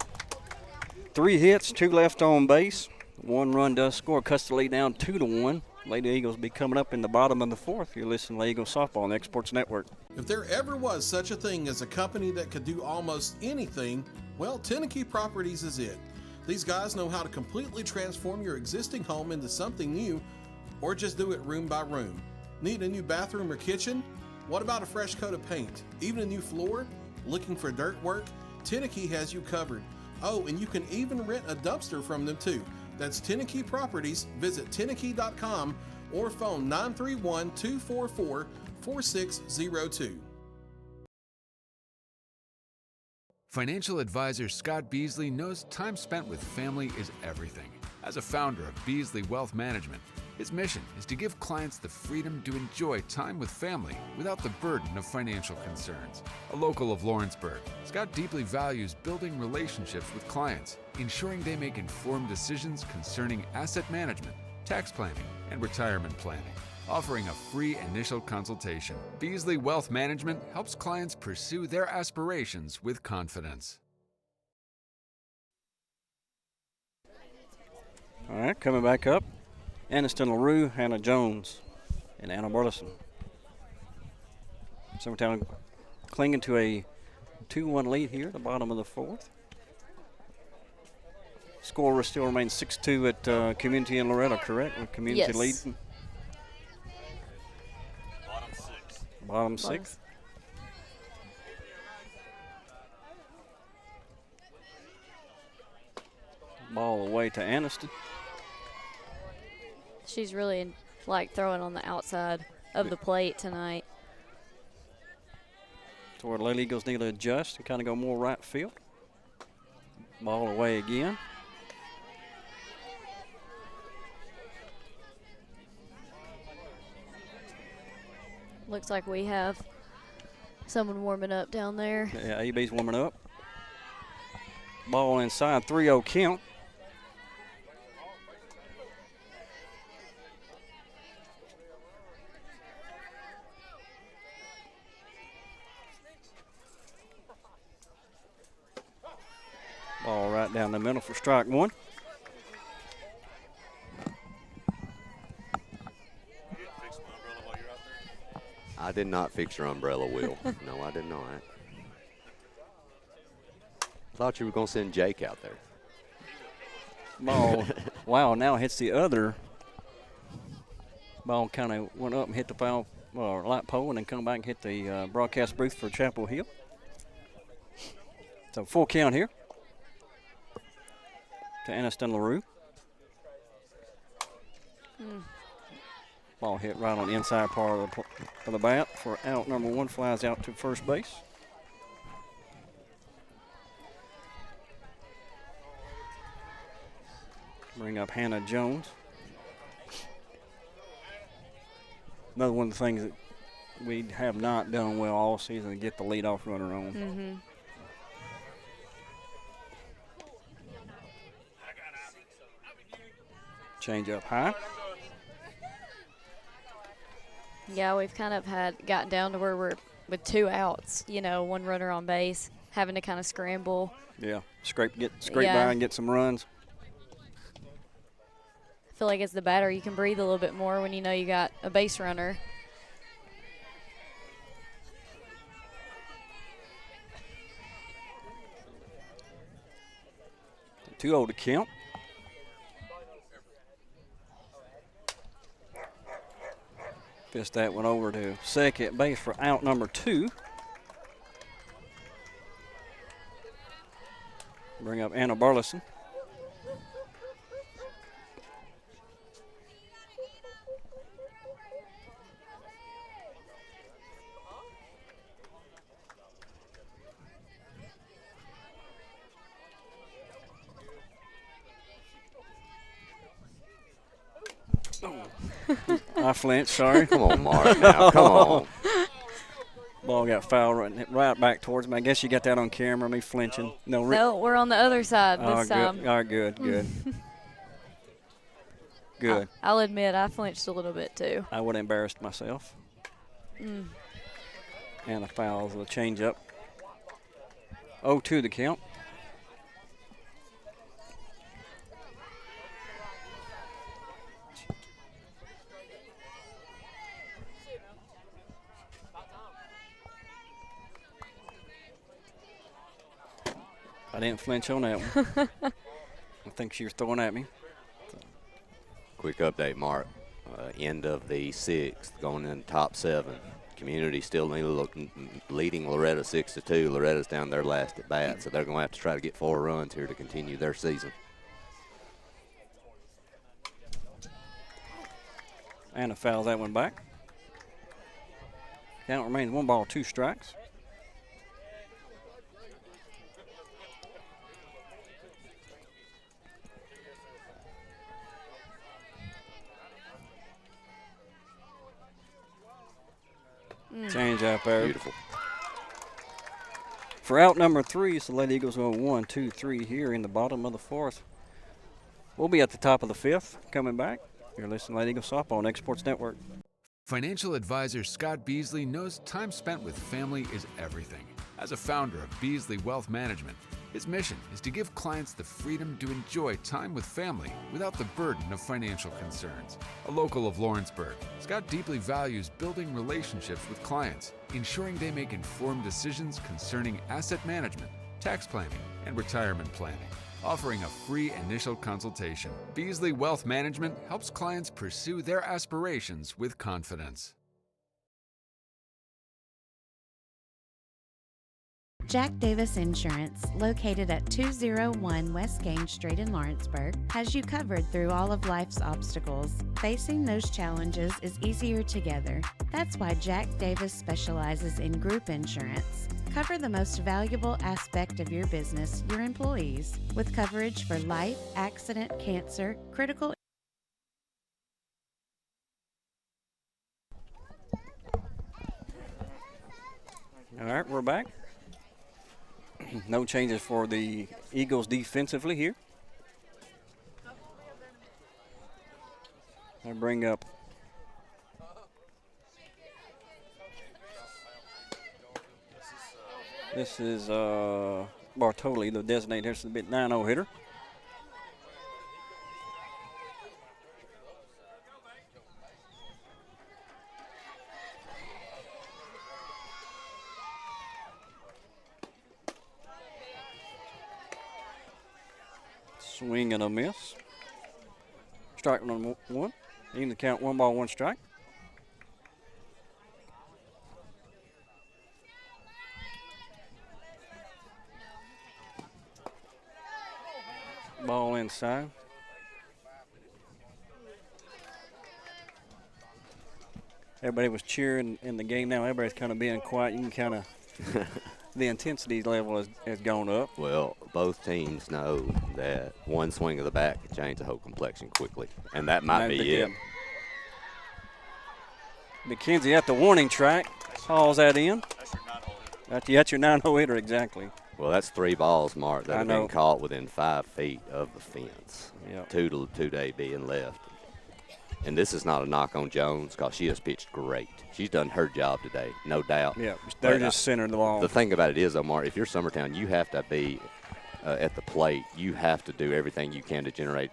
3 hits, 2 left on base. 1 run does score. Cuts the lead down 2-1. Lady Eagles will be coming up in the bottom of the 4th. You're listening to Eagles Softball on the Exports Network. If there ever was such a thing as a company that could do almost anything, well, Tenakee Properties is it. These guys know how to completely transform your existing home into something new, or just do it room by room. Need a new bathroom or kitchen? What about a fresh coat of paint? Even a new floor? Looking for dirt work? Tenakee has you covered. Oh, and you can even rent a dumpster from them too. That's Tenakee Properties. Visit Tenakee.com or phone 931-244-4602. Financial advisor Scott Beasley knows time spent with family is everything. As a founder of Beasley Wealth Management, his mission is to give clients the freedom to enjoy time with family without the burden of financial concerns. A local of Lawrenceburg, Scott deeply values building relationships with clients, ensuring they make informed decisions concerning asset management, tax planning, and retirement planning. Offering a free initial consultation, Beasley Wealth Management helps clients pursue their aspirations with confidence. All right, coming back up. Aniston LaRue, Hannah Jones, and Anna Burleson. Summertown clinging to a 2-1 lead here at the bottom of the 4th. Score still remains 6-2 at Community in Loretta, correct? With Community Yes. leading. Bottom 6. Ball away to Aniston. she's really like throwing on the outside of the plate tonight. So where Lady Eagles need to adjust and kind of go more right field. Ball away again. Looks like we have someone warming up down there. Yeah, AB's warming up. Ball inside, 3-0 count. Ball right down the middle for strike one. I did not fix your umbrella, Will. No, I did not. Thought you were going to send Jake out there. Ball, wow, now hits the other. Ball kind of went up and hit the foul light pole and then come back and hit the broadcast booth for Chapel Hill. So full count here to Aniston LaRue. Ball hit right on the inside part of the bat for out number 1, flies out to first base. Bring up Hannah Jones. Another one of the things that we have not done well all season to get the leadoff runner on. Mm-hmm. Change up high. Yeah, we've kind of gotten down to where we're with 2 outs, 1 runner on base, having to kind of scramble. Yeah, scrape by and get some runs. I feel like as the batter, you can breathe a little bit more when you know you got a base runner. Too old to count. Fist that one over to second base for out number 2. Bring up Anna Burleson. I flinched, sorry. Come on, Mark, now, come on. Ball got fouled right back towards me. I guess you got that on camera, me flinching. No, we're on the other side this time. Good. All right, good. Good. I'll admit I flinched a little bit too. I would have embarrassed myself. And a foul with a change-up. 0-2 the count. I didn't flinch on that one. I think she was throwing at me. Quick update, Mark. End of the 6th, going in top 7. Community still leading Loretta 6-2. Loretta's down their last at bat, so they're going to have to try to get 4 runs here to continue their season. And a foul that one back. Count remains 1 ball, 2 strikes. Change up there. Beautiful. For out number 3, so Lady Eagles go 1, 2, 3 here in the bottom of the 4th. We'll be at the top of the 5th coming back. You're listening to Lady Eagles Softball on X Sports Network. Financial advisor Scott Beasley knows time spent with family is everything. As a founder of Beasley Wealth Management, his mission is to give clients the freedom to enjoy time with family without the burden of financial concerns. A local of Lawrenceburg, Scott deeply values building relationships with clients, ensuring they make informed decisions concerning asset management, tax planning, and retirement planning. Offering a free initial consultation, Beasley Wealth Management helps clients pursue their aspirations with confidence. Jack Davis Insurance, located at 201 West Gaines Street in Lawrenceburg, has you covered through all of life's obstacles. Facing those challenges is easier together. That's why Jack Davis specializes in group insurance. Cover the most valuable aspect of your business, your employees, with coverage for life, accident, cancer, critical. All right, we're back. No changes for the Eagles defensively here. I bring up this is Bartoli, the designated hitter, the 9-0 hitter. Swing and a miss. Strike number 1. Even the count 1 ball, 1 strike. Ball inside. everybody was cheering in the game. Now everybody's kind of being quiet. You can kind of the intensity level has gone up. Well, both teams know that one swing of the bat can change the whole complexion quickly, and that might be it. McKenzie at the warning track. Hauls that in. That's your 9-hole hitter, exactly. Well, that's 3 balls, Mark, that have been caught within 5 feet of the fence. Yep. 2 to A being left. And this is not a knock on Jones because she has pitched great. She's done her job today, no doubt. Yeah, they're just centering the ball. The thing about it is, though, Mark, if you're Summertown, you have to be at the plate. You have to do everything you can to generate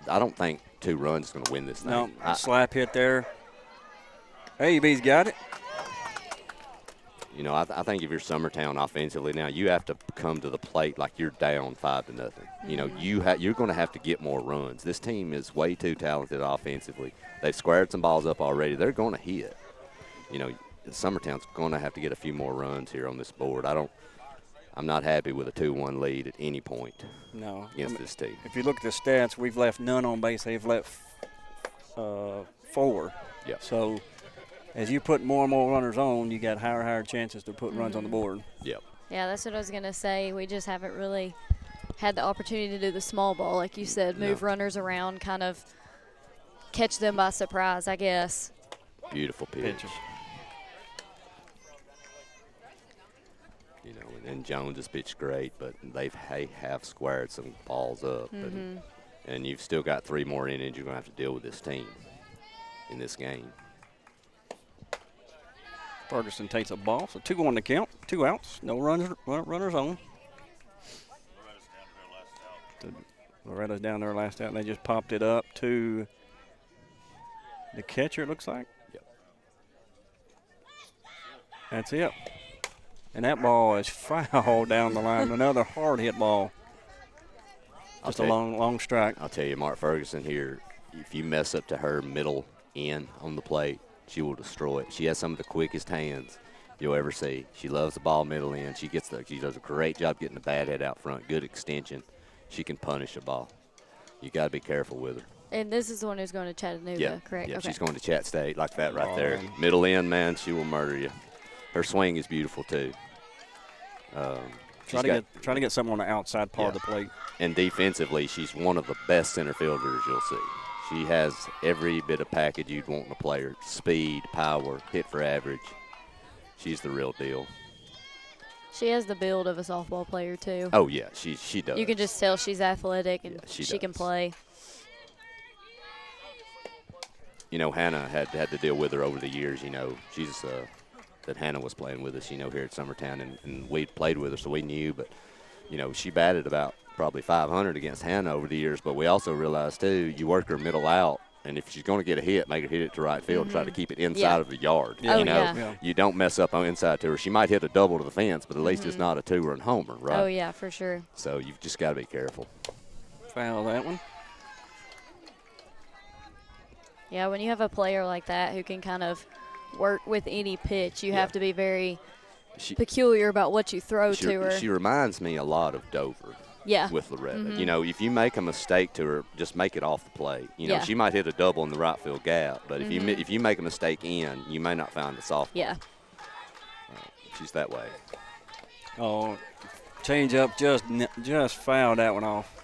I don't think 2 runs is going to win this thing. No, slap hit there. AB's got it. You know, I think if you're Summertown offensively now, you have to come to the plate like you're down 5-0. Mm-hmm. You know, you're going to have to get more runs. This team is way too talented offensively. They've squared some balls up already. They're going to hit. You know, Summertown's going to have to get a few more runs here on this board. I'm not happy with a 2-1 lead at any point. No, against this team. If you look at the stats, we've left none on base. They've left 4. Yeah. So as you put more and more runners on, you got higher chances to put runs on the board. Yep. Yeah, that's what I was going to say. We just haven't really had the opportunity to do the small ball, like you said, move runners around, kind of catch them by surprise, I guess. Beautiful pitch. You know, and Jones has pitched great, but they have squared some balls up. Mm-hmm. And you've still got 3 more innings you're going to have to deal with this team in this game. Ferguson takes a ball, so 2 on the count, 2 outs, no runners on. Loretta's down there last out, and they just popped it up to the catcher, it looks like. Yep. That's it. And that ball is foul down the line. Another hard hit ball. Just a long strike. I'll tell you, Mark Ferguson here, if you mess up to her middle end on the plate, she will destroy it. She has some of the quickest hands you'll ever see. She loves the ball middle in. She does a great job getting the bat head out front. Good extension. She can punish a ball. You got to be careful with her. And this is the one who's going to Chattanooga, correct? Yeah, okay. She's going to Chat State like that right there. Middle in, man, she will murder you. Her swing is beautiful too. Try to get something on the outside part of the plate. And defensively, she's one of the best center fielders you'll see. She has every bit of package you'd want in a player. Speed, power, hit for average. She's the real deal. She has the build of a softball player, too. Oh, yeah, she does. You can just tell she's athletic and she can play. You know, Hannah had to deal with her over the years. You know, she's that Hannah was playing with us, you know, here at Summertown, and we'd played with her, so we knew. But, you know, she batted about probably 500 against Hannah over the years, but we also realized, too, you work her middle out, and if she's going to get a hit, make her hit it to right field, try to keep it inside of the yard. Yeah. You know, you don't mess up on inside to her. She might hit a double to the fence, but at least it's not a 2-run homer, right? Oh, yeah, for sure. So you've just got to be careful. Foul that one. Yeah, when you have a player like that who can kind of work with any pitch, you have to be very peculiar about what you throw to her. She reminds me a lot of Dover. Yeah. With Loretta. You know, if you make a mistake to her, just make it off the plate. You know, she might hit a double in the right field gap, but if you make a mistake in, you may not find the softball. Yeah. She's that way. Oh, change up just fouled that one off.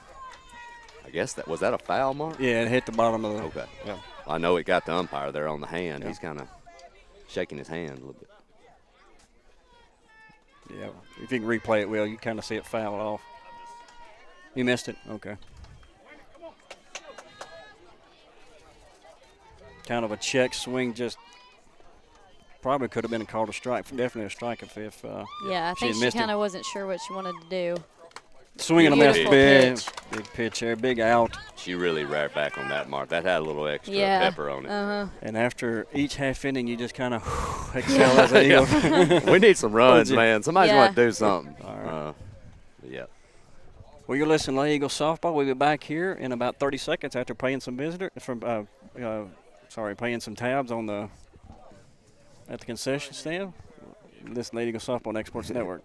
I guess was that a foul, Mark? Yeah, it hit the bottom of the. Okay. Yeah. Well, I know it got the umpire there on the hand. Yeah. He's kind of shaking his hand a little bit. Yeah. If you can replay it, Will, you kind of see it fouled off. You missed it? Okay. Kind of a check swing, just probably could have been called a strike. Definitely a strike if yeah, I think she kind of wasn't sure what she wanted to do. Swing and a miss, big pitch there, big out. She really reared back on that, Mark. That had a little extra pepper on it. And after each half inning, you just kind of exhale as an eagle. We need some runs, man. Somebody's going to do something. All right. Yeah. Well, you're listening to Eagle Softball. We'll be back here in about 30 seconds after paying some paying some tabs on at the concession stand. Listen to Eagle Softball on Exports Network.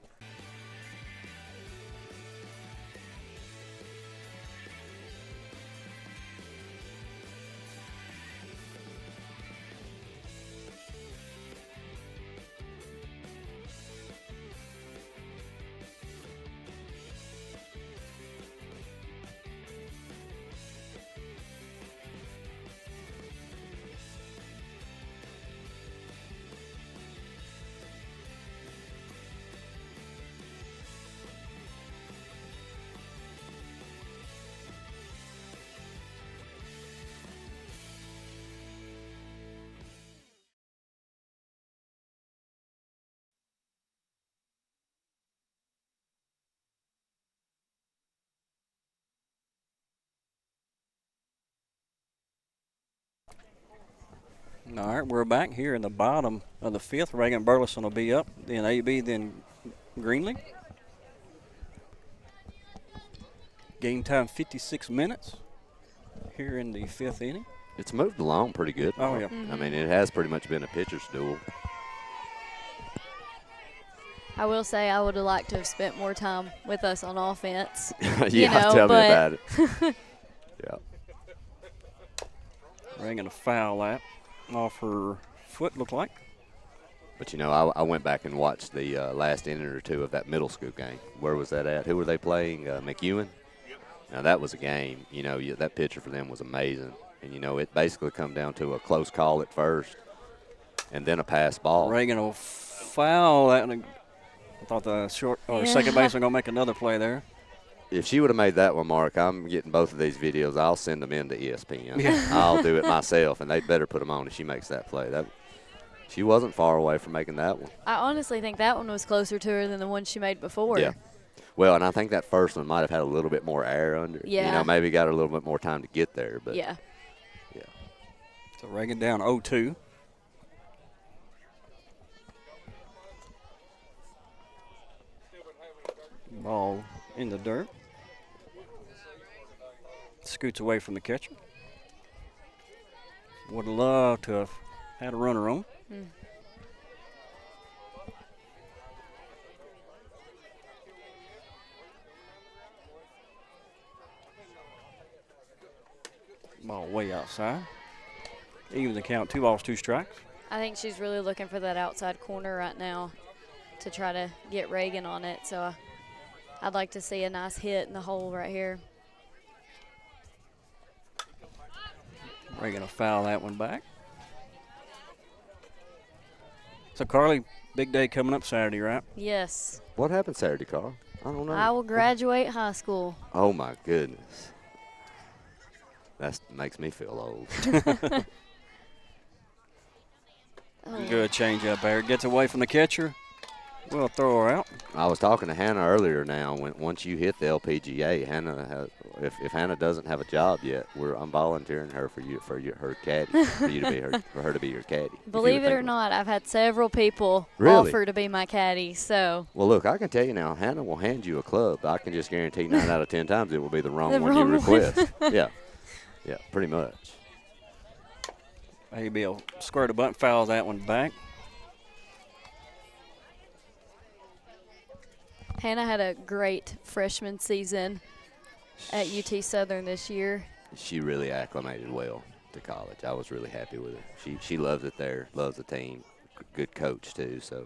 All right, we're back here in the bottom of the fifth. Reagan Burleson will be up, then AB, then Greenlee. Game time 56 minutes here in the fifth inning. It's moved along pretty good. Oh, yeah. I mean, it has pretty much been a pitcher's duel. I will say I would have liked to have spent more time with us on offense. Tell me about it. Yeah. Reagan a foul that off her foot, looked like. But, I went back and watched the last inning or two of that middle school game. Where was that at? Who were they playing? McEwen? Now, that was a game. That pitcher for them was amazing. And, it basically come down to a close call at first and then a pass ball. Reagan will foul that. I thought the second baseman going to make another play there. If she would have made that one, Mark, I'm getting both of these videos. I'll send them in to ESPN. Yeah. I'll do it myself, and they'd better put them on if she makes that play. She wasn't far away from making that one. I honestly think that one was closer to her than the one she made before. Yeah. Well, and I think that first one might have had a little bit more air under it. Yeah. Maybe got a little bit more time to get there. But yeah. Yeah. So Reagan down 0-2. Ball in the dirt. Scoots away from the catcher. Would love to have had a runner on. Ball way outside. Even the count, 2 balls, 2 strikes. I think she's really looking for that outside corner right now to try to get Reagan on it. So I'd like to see a nice hit in the hole right here. Reagan will foul that one back. So, Carly, big day coming up Saturday, right? Yes. What happened Saturday, Carl? I don't know. I will graduate high school. Oh, my goodness. That makes me feel old. Good change up there. Gets away from the catcher. We'll throw her out. I was talking to Hannah earlier now. Once you hit the LPGA, Hannah if Hannah doesn't have a job yet, I'm volunteering her her caddy, for her to be your caddy. Believe it or not, I've had several people really? offer to be my caddy. So. Well, look, I can tell you now, Hannah will hand you a club. I can just guarantee 9 out of 10 times it will be the wrong one you request. Yeah, pretty much. AB will square the bunt, fouls that one back. Hannah had a great freshman season at UT Southern this year. She really acclimated well to college. I was really happy with her. She loves it there, loves the team. Good coach, too. So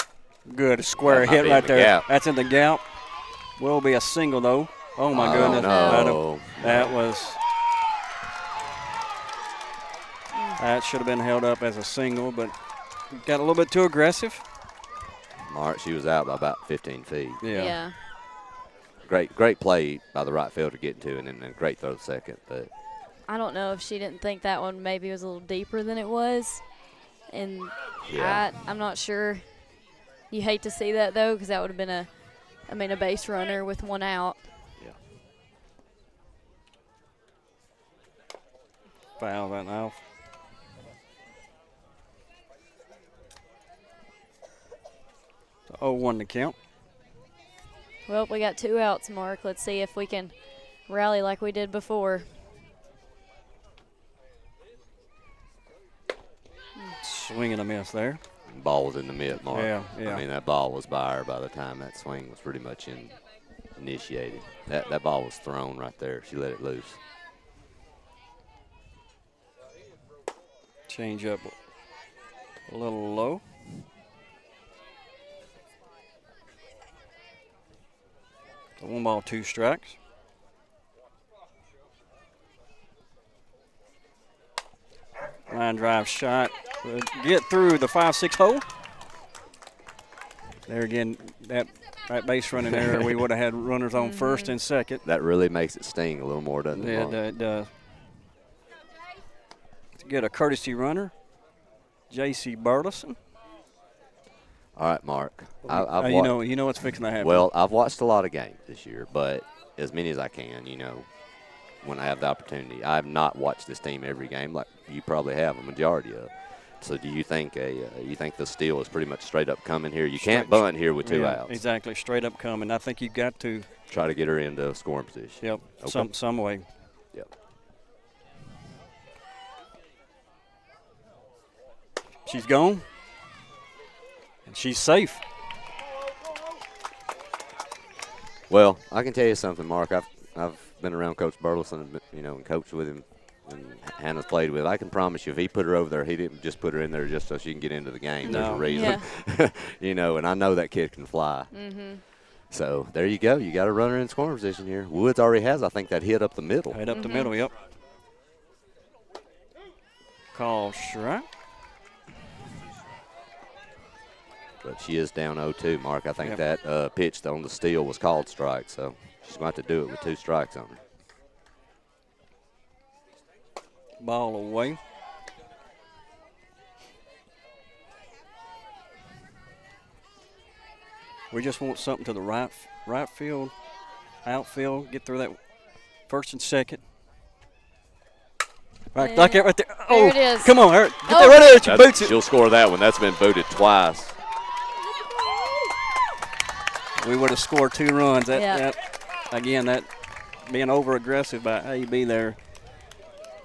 good square hit right there. Gap. That's in the gap. Will be a single, though. Oh, my goodness. No. That was – that should have been held up as a single, but got a little bit too aggressive. Mark, she was out by about 15 feet. Yeah. Great play by the right fielder getting to it, and then a great throw to second. But I don't know if she didn't think that one maybe was a little deeper than it was. And I'm not sure. You hate to see that, though, because that would have been a base runner with one out. Yeah. Foul that off. So 0-1 to count. Well, we got 2 outs, Mark. Let's see if we can rally like we did before. Swing and a miss there. Ball was in the mid, Mark. Yeah. I mean, that ball was by her by the time that swing was pretty much initiated. That ball was thrown right there. She let it loose. Change up a little low. So 1 ball, 2 strikes. Line drive shot. We'll get through the 5-6 hole. There again, that base running error, we would have had runners on first and second. That really makes it sting a little more, doesn't it? Yeah, it does. To get a courtesy runner, J.C. Burleson. All right, Mark. You know what's fixing to happen. Well, I've watched a lot of games this year, but as many as I can, when I have the opportunity. I have not watched this team every game like you probably have, a majority of. So do you think the steal is pretty much straight up coming here? You can't bunt here with 2 outs. Exactly, straight up coming. I think you got to try to get her into scoring position. Yep, okay. some way. Yep. She's gone, and she's safe. Well, I can tell you something, Mark. I've been around Coach Burleson, and coached with him, and Hannah's played with. I can promise you, if he put her over there, he didn't just put her in there just so she can get into the game. No. There's a reason, and I know that kid can fly. Mm-hmm. So there you go. You got a runner in scoring position here. Woods already has, I think, that hit up the middle. Hit up the middle, yep. Call strike. But she is down 0-2, Mark. I think that pitch on the steal was called strike, so she's going to have to do it with 2 strikes on her. Ball away. We just want something to the right field, outfield, get through that first and second. Right, like that right there. There it is. Come on, Eric. Get that right there at your boots. She'll score that one. That's been booted twice. We would have scored 2 runs. That being over-aggressive by AB there.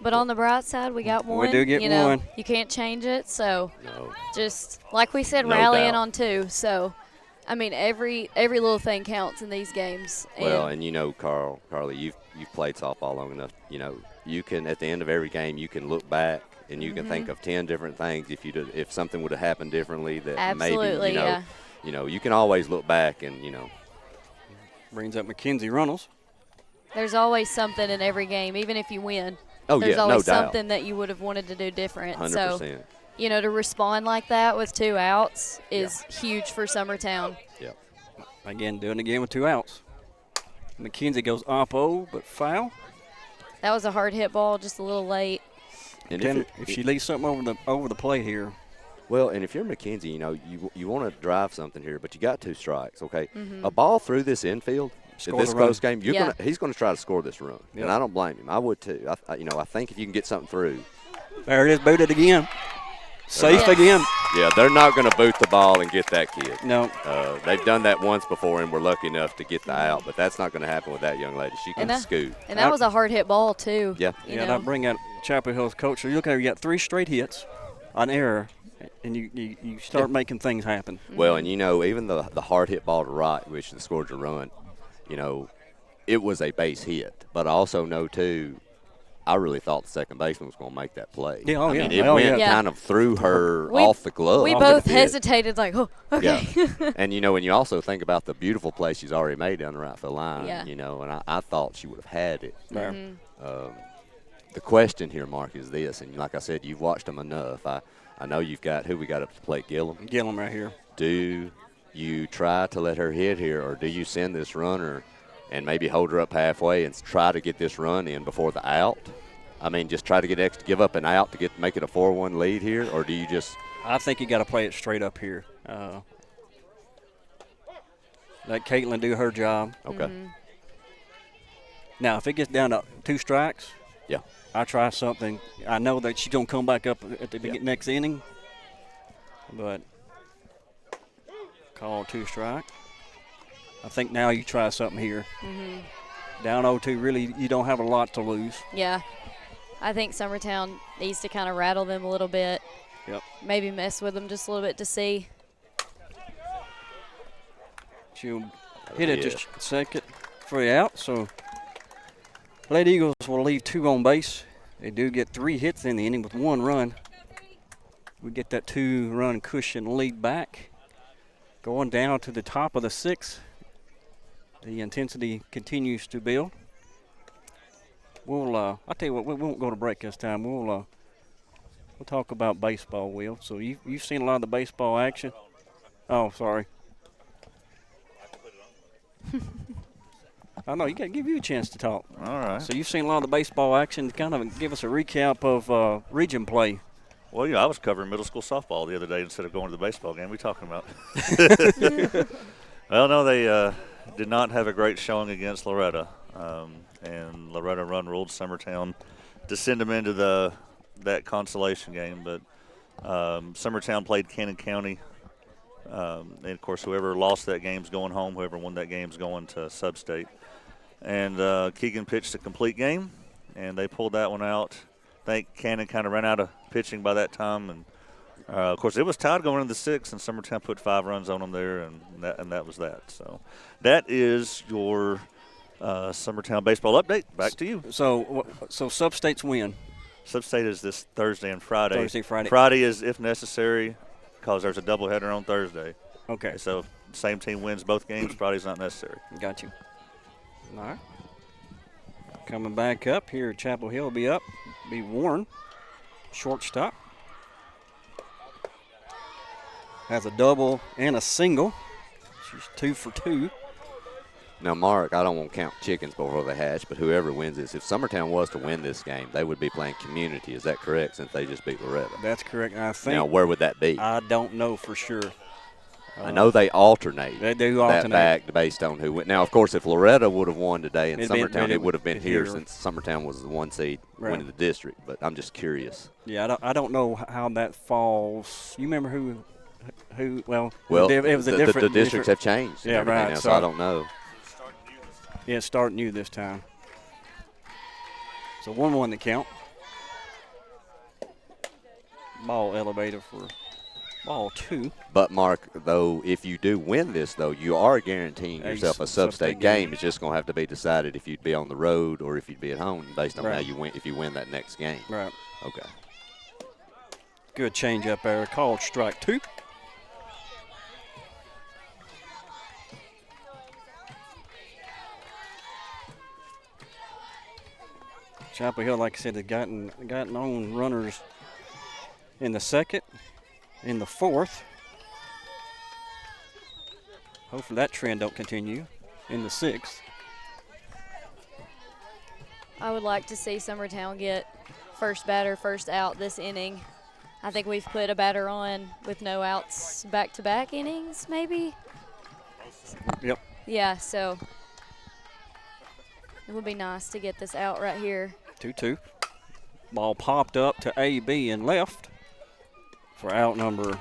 But on the bright side, we got one. We do get one. You can't change it, so No. just like we said, No rallying doubt. on 2. So, I mean, every little thing counts in these games. Well, and Carly, you've played softball long enough. You can, at the end of every game, you can look back and you can think of 10 different things if something would have happened differently that absolutely, maybe you can always look back and brings up Mackenzie Runnels. There's always something in every game, even if you win. Oh, There's yeah, always no doubt. something that you would have wanted to do different. 100%. So, to respond like that with 2 outs is huge for Summertown. Yep. Again, doing it again with 2 outs. Mackenzie goes up-0, but foul. That was a hard hit ball, just a little late. And if she leaves something over the plate here. Well, and if you're Mackenzie, you want to drive something here, but you got 2 strikes, okay? A ball through this infield, in this close game, he's going to try to score this run, and I don't blame him. I would too. I think if you can get something through. There it is, booted again. Safe again. Yeah, they're not going to boot the ball and get that kid. No. They've done that once before and were lucky enough to get the out, but that's not going to happen with that young lady. She can scoot. And that was a hard hit ball, too. Yeah. And I bring out Chapel Hill's coach. So you look at her, you got 3 straight hits on error, and you start making things happen. Well, and even the hard hit ball to right, which scored your run, it was a base hit. But I also know, too, I really thought the second baseman was going to make that play. Yeah, it went kind of through her off the glove. We both hesitated like, oh, okay. Yeah. And, when you also think about the beautiful play she's already made down the right field line, and I thought she would have had it. The question here, Mark, is this, and like I said, you've watched them enough. I know you've got who we got up to the plate, Gillum. Gillum right here. Do you try to let her hit here, or do you send this runner and maybe hold her up halfway and try to get this run in before the out? I mean, just try to give up an out to make it a 4-1 lead here, or do you just? I think you got to play it straight up here. Let Caitlin do her job. Okay. Now, if it gets down to 2 strikes, I try something. I know that she's going to come back up at the next inning, but call 2 strike. I think now you try something here. Down 0-2, really, you don't have a lot to lose. Yeah. I think Summertown needs to kind of rattle them a little bit. Yep. Maybe mess with them just a little bit to see. She'll hit it just second for the out, so Lady Eagles will leave 2 on base. They do get 3 hits in the inning with 1 run. We get that 2-run cushion lead back. Going down to the top of the 6th. The intensity continues to build. I'll tell you what, we won't go to break this time. We'll talk about baseball, Will. So you've seen a lot of the baseball action. Oh, sorry. I know, you got to give you a chance to talk. All right. So you've seen a lot of the baseball action. Kind of give us a recap of region play. Well, I was covering middle school softball the other day instead of going to the baseball game. What are you talking about? Well, no, they did not have a great showing against Loretta. And Loretta run ruled Summertown to send them into that consolation game. But Summertown played Cannon County. And, of course, whoever lost that game's going home. Whoever won that game's going to sub-state. And Keegan pitched a complete game, and they pulled that one out. I think Cannon kind of ran out of pitching by that time. And, of course, it was tied going into the sixth, and Summertown put 5 runs on them there, and that was that. So that is your Summertown baseball update. Back to you. So sub-states win. Sub-state is this Thursday and Friday. Thursday, Friday. Friday is if necessary because there's a doubleheader on Thursday. Okay. So same team wins both games. Friday's not necessary. Got you. All right. Coming back up here, Chapel Hill will be Warren, shortstop. Has a double and a single. She's 2 for 2. Now, Mark, I don't want to count chickens before they hatch, but whoever wins this, if Summertown was to win this game, they would be playing community. Is that correct, since they just beat Loretta? That's correct. I think. Now, where would that be? I don't know for sure. I know they alternate. They do alternate. That back based on who went. Now, of course, if Loretta would have won today in Summertown, it would have been here since Summertown was the 1 seed winning the district. But I'm just curious. Yeah, I don't know how that falls. You remember who? Well, it was a the different. districts have changed. Yeah, right. Now, so I don't know. Yeah, it's starting new this time. So 1-1 the count. Ball elevated for ball 2. But, Mark, though, if you do win this, though, you are guaranteeing yourself a sub-state game. It's just going to have to be decided if you'd be on the road or if you'd be at home based on how you win. If you win that next game. Right. Okay. Good change up there. Called strike 2. Chapel Hill, like I said, had gotten on runners in the second, in the fourth. Hopefully that trend don't continue in the sixth. I would like to see Summertown get first batter, first out this inning. I think we've put a batter on with no outs back-to-back innings, maybe? Yep. Yeah, so it would be nice to get this out right here. 2-2. Ball popped up to AB and left for out number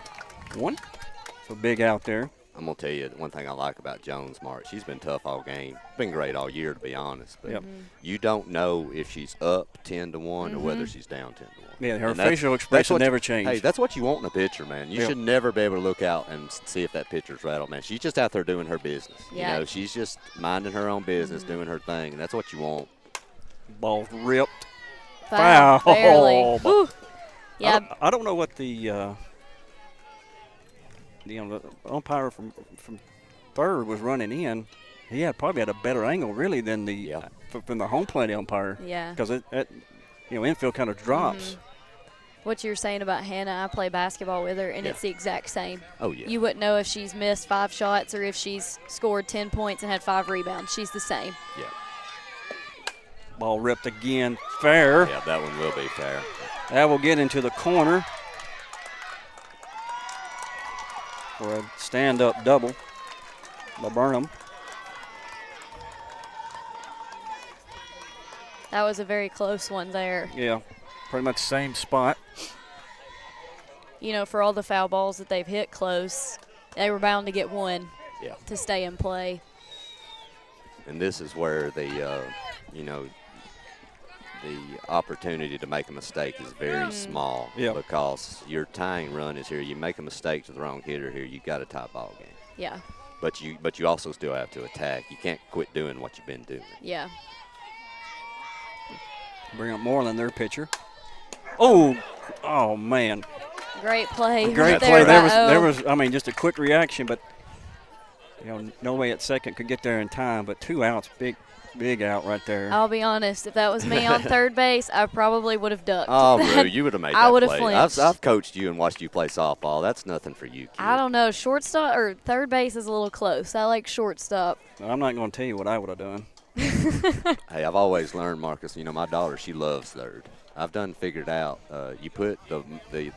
1. So big out there. I'm going to tell you one thing I like about Jones, Mark. She's been tough all game. Been great all year, to be honest. But you don't know if she's up 10-1 or whether she's down 10-1. Yeah, her facial expression never changed. Hey, that's what you want in a pitcher, man. You should never be able to look out and see if that pitcher's rattled, man. She's just out there doing her business. Yeah. You know, she's just minding her own business, doing her thing, and that's what you want. Ball ripped. Foul. Barely. Yeah. I don't know what the umpire from third was running in. He probably had a better angle, really, than from the home plate umpire. Yeah. Because infield kind of drops. What you're saying about Hannah, I play basketball with her, and it's the exact same. Oh, yeah. You wouldn't know if she's missed 5 shots or if she's scored 10 points and had 5 rebounds. She's the same. Yeah. Ball ripped again. Fair. Yeah, that one will be fair. That will get into the corner for a stand-up double by Burnham. That was a very close one there. Yeah, pretty much same spot. You know, for all the foul balls that they've hit close, they were bound to get one to stay in play. And this is where the opportunity to make a mistake is very small because your tying run is here. You make a mistake to the wrong hitter here, you got a tie ball game. Yeah. But you also still have to attack. You can't quit doing what you've been doing. Yeah. Bring up Moreland, their pitcher. Oh man. Great play. Great right play. There was just a quick reaction, but no way at second could get there in time. But 2 outs, big out right there. I'll be honest, if that was me on third base, I probably would have ducked. Oh, bro, you would have made that I would have play. flinched. I've coached you and watched you play softball. That's nothing for you, kid. I don't know. Shortstop or third base is a little close. I like shortstop. I'm not going to tell you what I would have done. Hey, I've always learned, Marcus, my daughter, she loves third. I've figured out you put the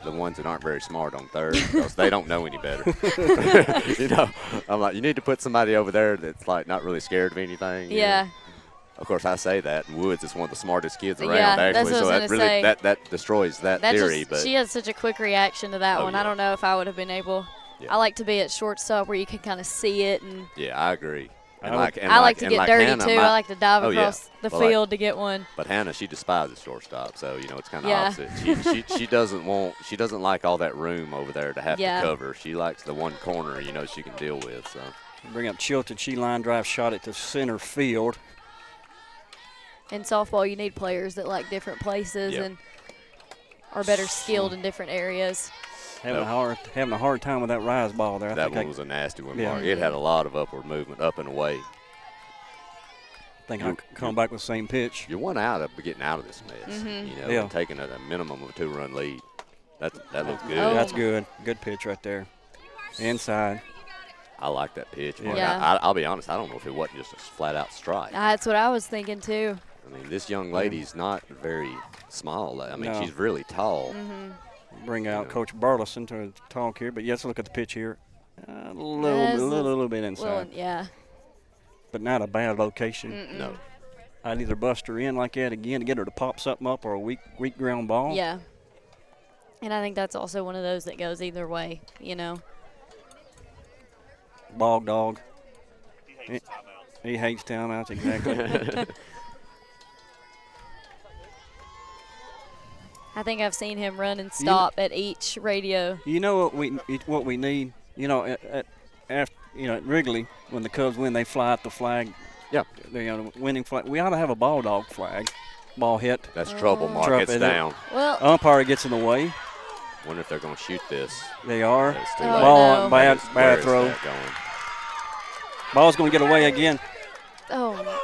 ones that aren't very smart on third because they don't know any better. I'm like, you need to put somebody over there that's like not really scared of anything. Yeah. Of course, I say that, and Woods is one of the smartest kids around, Yeah, actually. that's what So I that was really gonna say. that destroys that theory. But she had such a quick reaction to that Oh, one. yeah. I don't know if I would have been able. Yeah. I like to be at shortstop where you can kind of see it, and yeah, I agree. And I like to and get like dirty Hannah, too. I like to dive oh, yeah. across the Well, field to get one. But Hannah, she despises shortstop, so it's kind of Yeah. opposite. She doesn't like all that room over there to have Yeah. to cover. She likes the one corner she can deal with. So Bring up Chilton. She line drive shot it to center field. In softball, you need players that like different places Yep. and are better skilled in different areas. Having a hard time with that rise ball there. that one was a nasty one, Yeah. Mark. It had a lot of upward movement, up and away. I think I'll come back with the same pitch. You're one out of getting out of this mess. Mm-hmm. Yeah. And taking a minimum of a 2-run lead. That looks good. Oh. That's good. Good pitch right there. Inside. I like that pitch, Mark. Yeah. I'll be honest. I don't know if it wasn't just a flat-out strike. That's what I was thinking too. I mean, this young lady's not very small. I mean, No. she's really tall. Mm-hmm. Bring out Coach Burleson to talk here, but let's look at the pitch here. A little bit inside, Well, yeah. but not a bad location. Mm-mm. No. I'd either bust her in like that again to get her to pop something up, or a weak ground ball. Yeah. And I think that's also one of those that goes either way, Bog dog. He hates timeouts, exactly. I think I've seen him run and stop at each radio. You know what we need? At Wrigley, when the Cubs win, they fly out the flag. Yeah. The winning flag. We ought to have a ball dog flag. Ball hit. That's trouble, Mark. It's down. Well, Umpire gets in the way. Wonder if they're going to shoot this. They are. It's too Oh, late. Ball, no. bad Where is throw. that going? Ball's going to get away again. oh,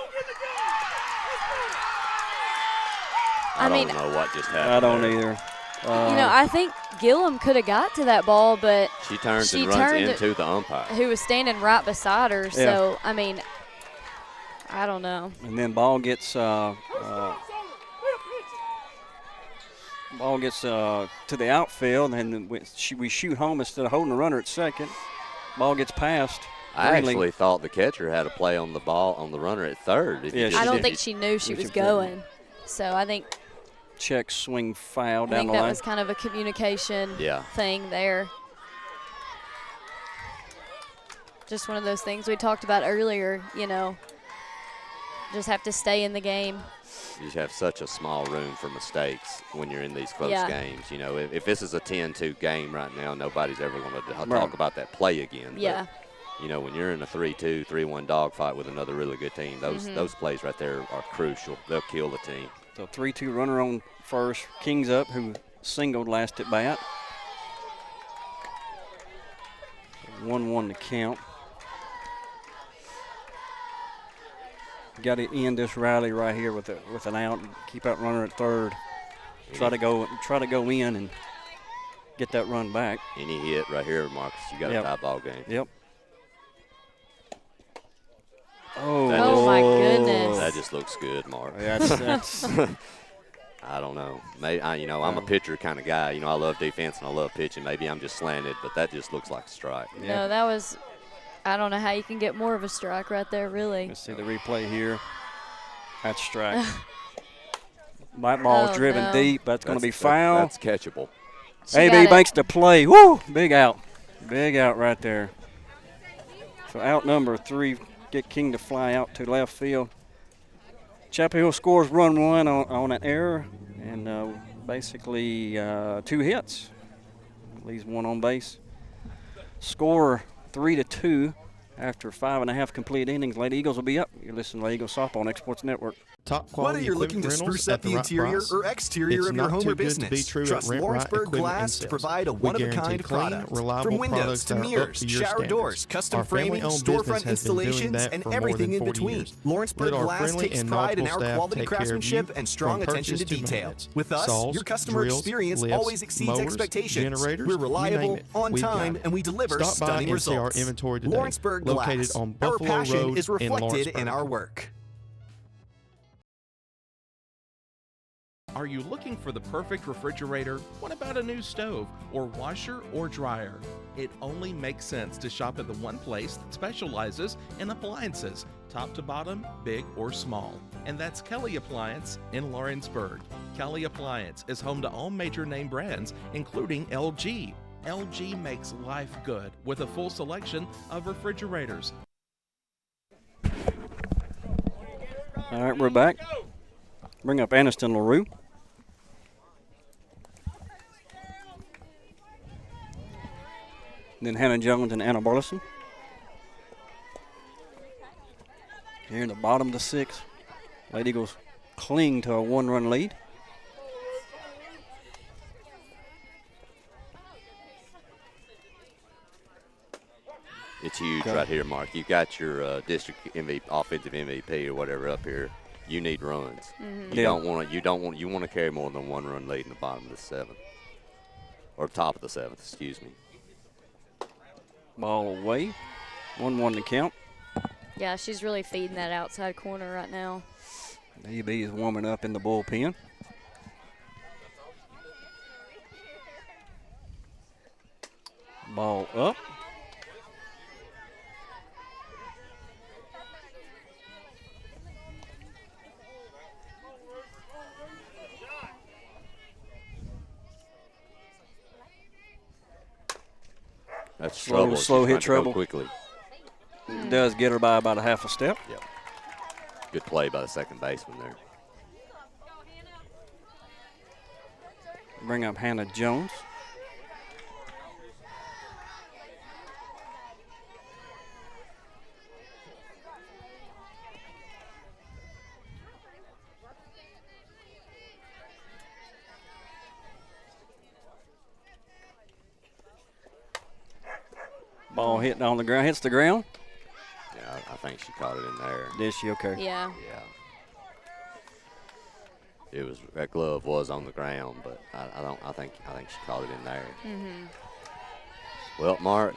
I mean, don't know what just happened. I don't there. either. I think Gillum could have got to that ball, but She turns She and runs turned it- into the umpire. who was standing right beside her. So, I mean, I don't know. And then ball gets to the outfield, and we shoot home instead of holding the runner at second. Ball gets passed. I Greenlee. actually thought the catcher had a play on the ball on the runner at third. If you Yeah, just- I don't did. think she knew she She was did. going. So I think Check swing foul I down think the that line. was kind of a communication Yeah. thing there. Just one of those things we talked about earlier, just have to stay in the game. You just have such a small room for mistakes when you're in these close Yeah. games. If this is a 10-2 game right now, nobody's ever going to talk Right. about that play again. Yeah. But, when you're in a 3-2, 3-1 dogfight with another really good team, those plays right there are crucial. They'll kill the team. So 3-2 runner on first. King's up, who singled last at bat. 1-1 to count. Got to end this rally right here with an out and keep that runner at third. Try to go in and get that run back. Any hit right here, Marcus, you got Yep. a tie ball game. Yep. Oh, Oh, my goodness. That just looks good, Mark. That's I don't know. Maybe I'm a pitcher kind of guy. I love defense and I love pitching. Maybe I'm just slanted, but that just looks like a strike. No, that was – I don't know how you can get more of a strike right there, really. Let's see the replay here. That's strike. That ball's driven no. deep. That's going to be foul. That's catchable. She AB got it. makes the play. Woo! Big out. Big out right there. So out number 3, get King to fly out to left field. Chapel Hill scores run 1 on an error, and basically 2 hits. Leaves 1 on base. Score 3-2 after 5.5 complete innings. Lady Eagles will be up. You're listening to Lady Eagles Softball on X Sports Network. Top quality Whether you're looking to equipment spruce rentals up at the the right interior price. or exterior It's of your not home too or good to business, be true at trust Rent Right Lawrenceburg Equipment Glass and to Sales. provide a We one-of-a-kind guarantee clean, product. reliable From windows products to that are up mirrors, to your shower standards. doors, custom Our framing, family-owned storefront business has been doing installations, that and for more everything than in 40 between. years. Lawrenceburg Let our Glass friendly takes and pride in knowledgeable our staff quality take care of craftsmanship you and strong from attention to purchase to detail. maintenance. With us, Saws, your customer drills, experience lifts, always exceeds mowers, expectations. generators, We're you reliable, name it. on We've got time, it. and we deliver Stop by stunning and see our results. inventory today. Lawrenceburg Located Glass. on Our Buffalo passion Road is in reflected Lawrenceburg. in our work. Are you looking for the perfect refrigerator? What about a new stove or washer or dryer? It only makes sense to shop at the one place that specializes in appliances. top to bottom, big or small. And that's Kelly Appliance in Lawrenceburg. Kelly Appliance is home to all major name brands, including LG. LG makes life good with a full selection of refrigerators. All right, we're back. Bring up Aniston LaRue. Then Hannah Jones and Anna Burleson. Here in the bottom of the sixth, Lady Eagles cling to a one-run lead. It's huge right here, Mark. You've got your district MVP, offensive MVP or whatever up here. You need runs. Mm-hmm. You want to carry more than one run lead in the bottom of the seventh, or top of the seventh. Excuse me. Ball away, 1-1 to count. Yeah, she's really feeding that outside corner right now. AB is warming up in the bullpen. Ball up. That's slow hit trouble. Quickly. It does get her by about a half a step. Yep. Good play by the second baseman there. Bring up Hannah Jones. Ball hitting on the ground, hits the ground. Yeah, I think she caught it in there. Did she? Okay. Yeah. Yeah. It was, that glove was on the ground, but I think she caught it in there. Mm-hmm. Well, Mark,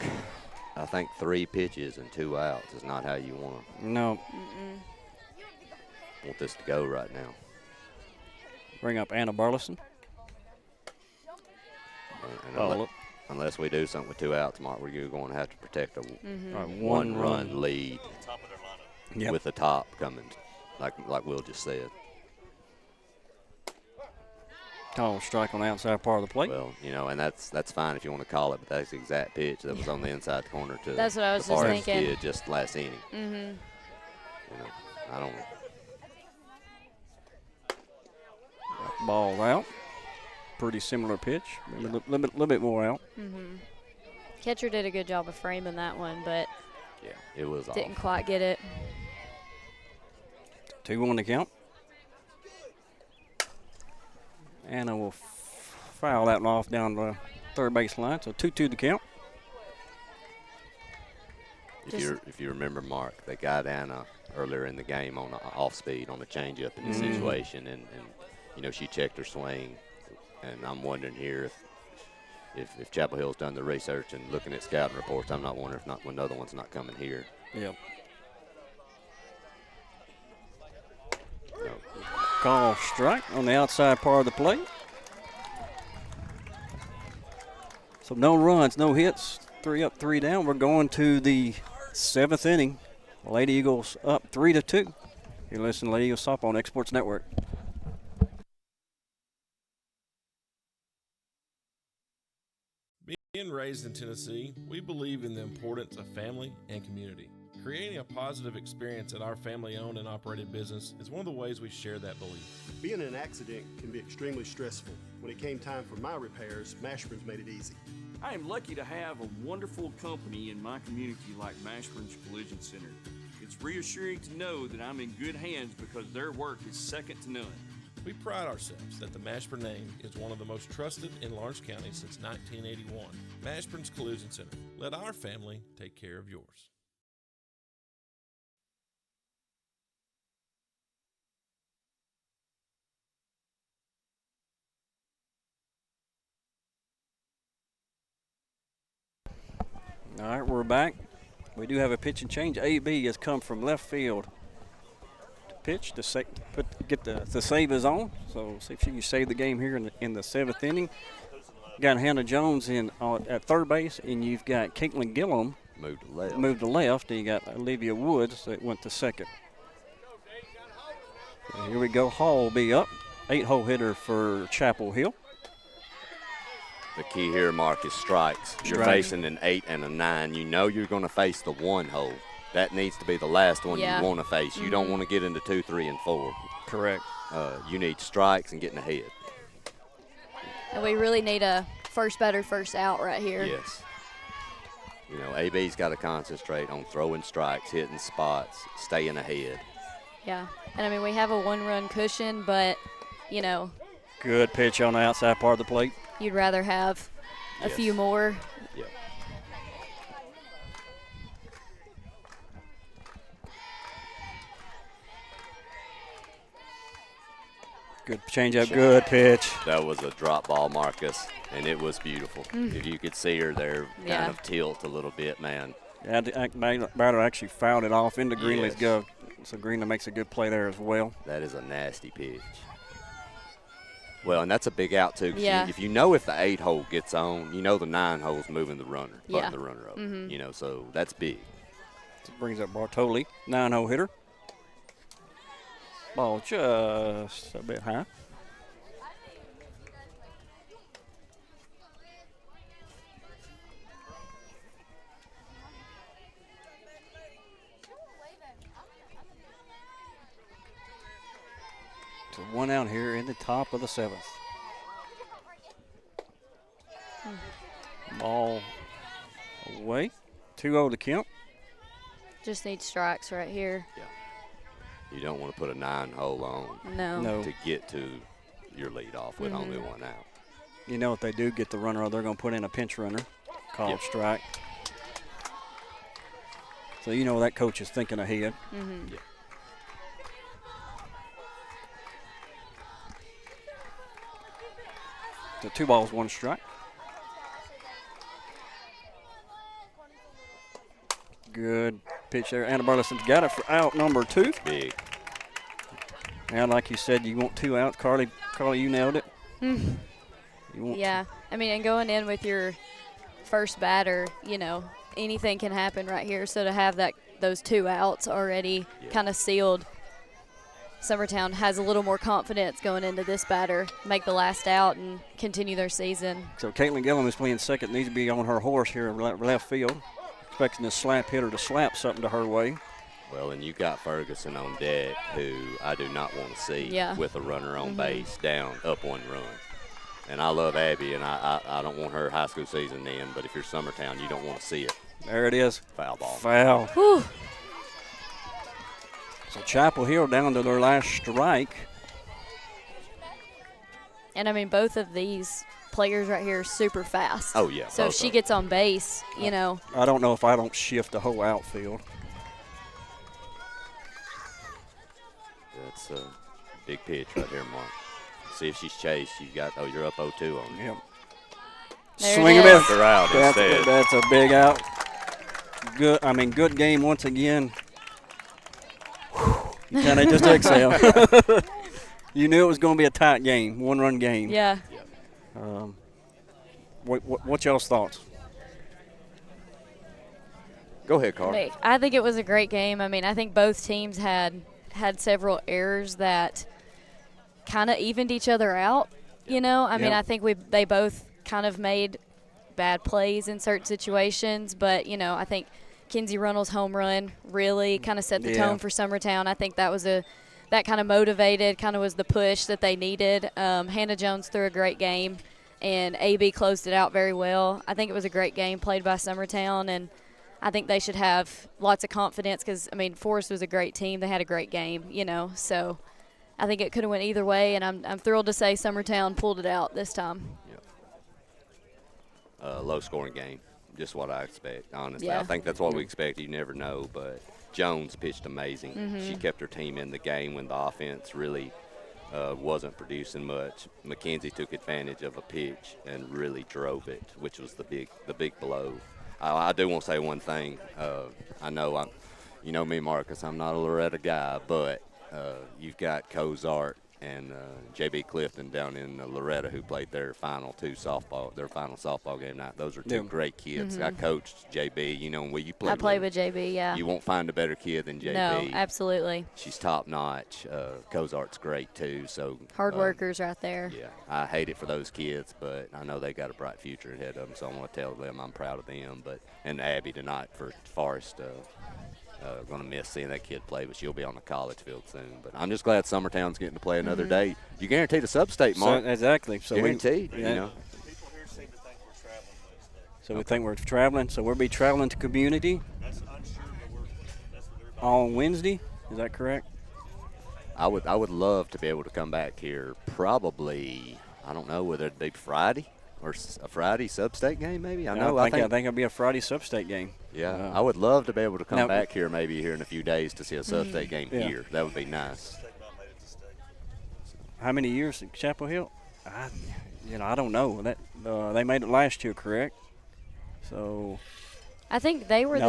I think 3 pitches and 2 outs is not how you want this to go right now. Bring up Anna Burleson. Unless we do something with 2 outs, Mark, we're going to have to protect a one-run lead with the top coming, like Will just said. Call strike on the outside part of the plate. Well, and that's fine if you want to call it, but that's the exact pitch that was on the inside corner to that's what I was the just Forrest thinking. kid just last inning. Mm-hmm. I don't. Ball out. Pretty similar pitch. A little bit more out. Mm-hmm. Catcher did a good job of framing that one, but it was didn't off. quite get it. 2-1 to count. Anna will foul that one off down the third base line, so 2-2 to count. If you remember, Mark, they got Anna earlier in the game on off speed on the changeup in the situation, and she checked her swing, and I'm wondering here if Chapel Hill's done the research and looking at scouting reports. I'm not wondering if another one's not coming here. Yep. Call strike on the outside part of the plate. So no runs, no hits, 3 up, 3 down. We're going to the 7th inning. Lady Eagles up 3-2. You're listening to Lady Eagles Softball on Exports Network. Being raised in Tennessee, we believe in the importance of family and community. Creating a positive experience at our family-owned and operated business is one of the ways we share that belief. Being in an accident can be extremely stressful. When it came time for my repairs, Mashburn's made it easy. I am lucky to have a wonderful company in my community like Mashburn's Collision Center. It's reassuring to know that I'm in good hands because their work is second to none. We pride ourselves that the Mashburn name is one of the most trusted in Lawrence County since 1981. Mashburn's Collision Center. Let our family take care of yours. All right, we're back. We do have a pitch and change. AB has come from left field to pitch to get the save is on. So see if she can save the game here in the 7th inning. Got Hannah Jones in at third base, and you've got Caitlin Gillum Moved to left, and you got Olivia Woods that went to second. And here we go. Hall will be up. 8-hole hitter for Chapel Hill. The key here, Mark, is strikes. You're facing an 8 and a 9. You know you're going to face the 1-hole. That needs to be the last one you want to face. You don't want to get into 2, 3, and 4. Correct. You need strikes and getting ahead. And we really need a first batter, first out right here. Yes. You know, AB's got to concentrate on throwing strikes, hitting spots, staying ahead. Yeah. And, I mean, we have a 1-run cushion, but, you know. Good pitch on the outside part of the plate. You'd rather have a few more. Yep. Good changeup, good pitch. That was a drop ball, Marcus, and it was beautiful. If you could see her there kind of tilt a little bit, man. Yeah, the batter actually fouled it off into Greenlee's glove. So Greenlee makes a good play there as well. That is a nasty pitch. Well, and that's a big out, too. Yeah. If you know if the 8-hole gets on, you know the 9-hole's moving the runner, yeah. the runner over. You know, so that's big. So brings up Bartoli, 9-hole hitter. Ball just a bit high. So 1 out here in the top of the 7th. Ball away. 2-0 to Kemp. Just need strikes right here. Yeah. You don't want to put a 9-hole on no. to get to your leadoff with only 1 out. You know if they do get the runner, they're going to put in a pinch runner, called strike. So you know that coach is thinking ahead. Yeah. So 2 balls, 1 strike. Good pitch there. Anna Burleson's got it for out number 2. Big. And like you said, you want 2 outs. Carly, you nailed it. Yeah. I mean, and going in with your first batter, you know, anything can happen right here. So to have those 2 outs already kind of sealed, Summertown has a little more confidence going into this batter, make the last out and continue their season. So Caitlin Gillum is playing second, needs to be on her horse here in left field. Expecting this slap hitter to slap something to her way. Well, and you got Ferguson on deck, who I do not want to see with a runner on base down, up 1 run. And I love Abby, and I don't want her high school season to end, but if you're Summertown, you don't want to see it. There it is. Foul ball. Foul. Whew. So Chapel Hill down to their last strike. And, I mean, both of these players right here are super fast. Oh, yeah. So if she gets on base, you know. I don't know if I don't shift the whole outfield. That's a big pitch right there, Mark. See if she's chased. You're up 0-2 on her. Yep. Swing and miss. Her out instead. That's a big out. Good game once again. You kind of just exhale. You knew it was going to be a tight game, 1-run game. Yeah. What y'all's thoughts? Go ahead, Carl. I think it was a great game. I mean, I think both teams had several errors that kind of evened each other out. You know, I mean, I think they both kind of made bad plays in certain situations, but you know, I think Kinsey Runnels' home run really kind of set the tone for Summertown. I think that kind of motivated, kind of was the push that they needed. Hannah Jones threw a great game, and AB closed it out very well. I think it was a great game played by Summertown, and I think they should have lots of confidence because, I mean, Forrest was a great team. They had a great game, you know. So I think it could have went either way, and I'm thrilled to say Summertown pulled it out this time. Low-scoring game, just what I expect, honestly. Yeah. I think that's what we expect. You never know, but Jones pitched amazing. She kept her team in the game when the offense really wasn't producing much. Mackenzie took advantage of a pitch and really drove it, which was the big blow. I do want to say one thing. I know you know me, Marcus. I'm not a Loretta guy, but you've got Cozart and J.B. Clifton down in Loretta, who played their final softball game night. Those are two great kids. I coached J.B. You know, when you play. I played with J.B. Yeah. You won't find a better kid than J.B. No, absolutely. She's top notch. Cozart's great too. So hard workers right there. Yeah, I hate it for those kids, but I know they got a bright future ahead of them. So I want to tell them I'm proud of them. And Abby tonight for Forrest. Going to miss seeing that kid play, but she'll be on the college field soon. But I'm just glad Summertown's getting to play another day. You guaranteed a sub-state, Mark. So, exactly. So guaranteed. Yeah. You know. People here seem to think we're traveling most days. So we think we're traveling. So we'll be traveling to community That's unsure, but that's what everybody. on Wednesday. Is that correct? I would love to be able to come back here. Probably, I don't know whether it'd be Friday or a Friday sub-state game. Maybe I think it'll be a Friday sub-state game. Yeah, I would love to be able to come back here maybe here in a few days to see a sub-state game here. That would be nice. How many years at Chapel Hill? I don't know. That they made it last year, correct? So I think they were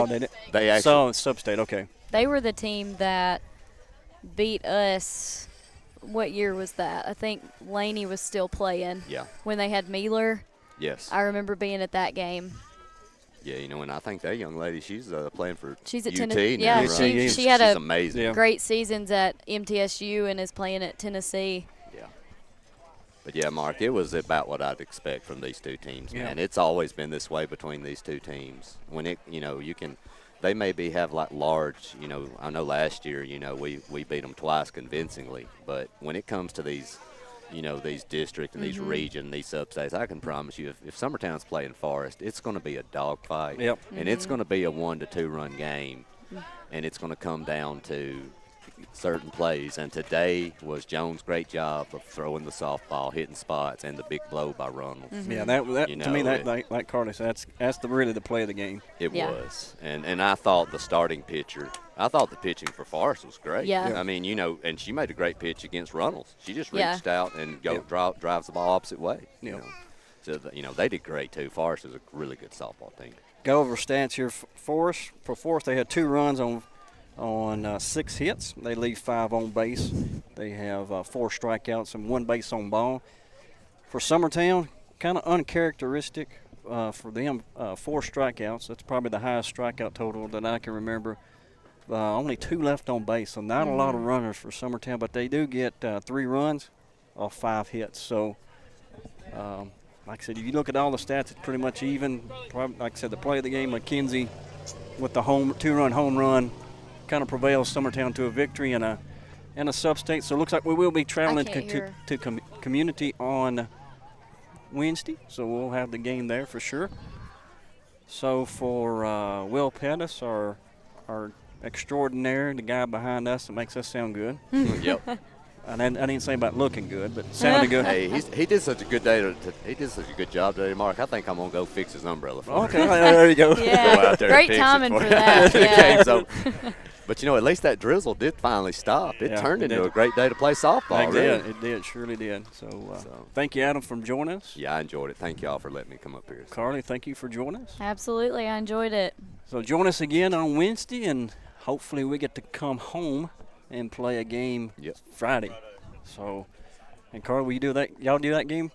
they actually sub-state. Okay. They were the team that beat us. What year was that? I think Laney was still playing. Yeah. When they had Mealer. Yes. I remember being at that game. Yeah, and I think that young lady, she's playing for she's at UT Tennessee. now. Yeah, right? she had she's amazing. Great seasons at MTSU and is playing at Tennessee. Yeah. But, yeah, Mark, it was about what I'd expect from these two teams, man. Yeah. It's always been this way between these two teams. When they maybe have like large, I know last year, we beat them twice convincingly. But when it comes to these, these district and these region, these substates, I can promise you if Summertown's playing Forrest, it's going to be a dogfight. Yep. And it's going to be a 1 to 2 run game. And it's going to come down to certain plays. And today was Jones' great job of throwing the softball, hitting spots, and the big blow by Runnels. Yeah, that to me, like Carly said, that's really the play of the game. It was. And I thought the starting pitcher, the pitching for Forrest was great. Yeah. I mean, and she made a great pitch against Runnels. She just reached out and drives the ball opposite way. So, they did great, too. Forrest is a really good softball team. Go over stats here. For Forrest, they had 2 runs on 6 hits. They leave 5 on base. They have 4 strikeouts and 1 base on ball. For Summertown, kind of uncharacteristic for them, 4 strikeouts. That's probably the highest strikeout total that I can remember. Only 2 left on base, so not a lot of runners for Summertown, but they do get 3 runs off 5 hits. So, like I said, if you look at all the stats, it's pretty much even. Probably, like I said, the play of the game, McKenzie with the 2-run home run kind of prevails Summertown to a victory and a sub-state. So it looks like we will be traveling to community on Wednesday. So we'll have the game there for sure. So for Will Pettis, our extraordinaire, the guy behind us that makes us sound good. Yep. I didn't say about looking good, but sounded good. Hey, he did such a good day. He did such a good job today, Mark. I think I'm gonna go fix his umbrella for him. Okay, there you go. Yeah, go out there great and fix timing it for that. Yeah. So, but at least that drizzle did finally stop. It turned into a great day to play softball. It did, surely did. So, thank you, Adam, for joining us. Yeah, I enjoyed it. Thank y'all for letting me come up here. Carly, thank you for joining us. Absolutely, I enjoyed it. So join us again on Wednesday, and hopefully we get to come home and play a game Friday. So, and Carl, will you do that? Y'all do that game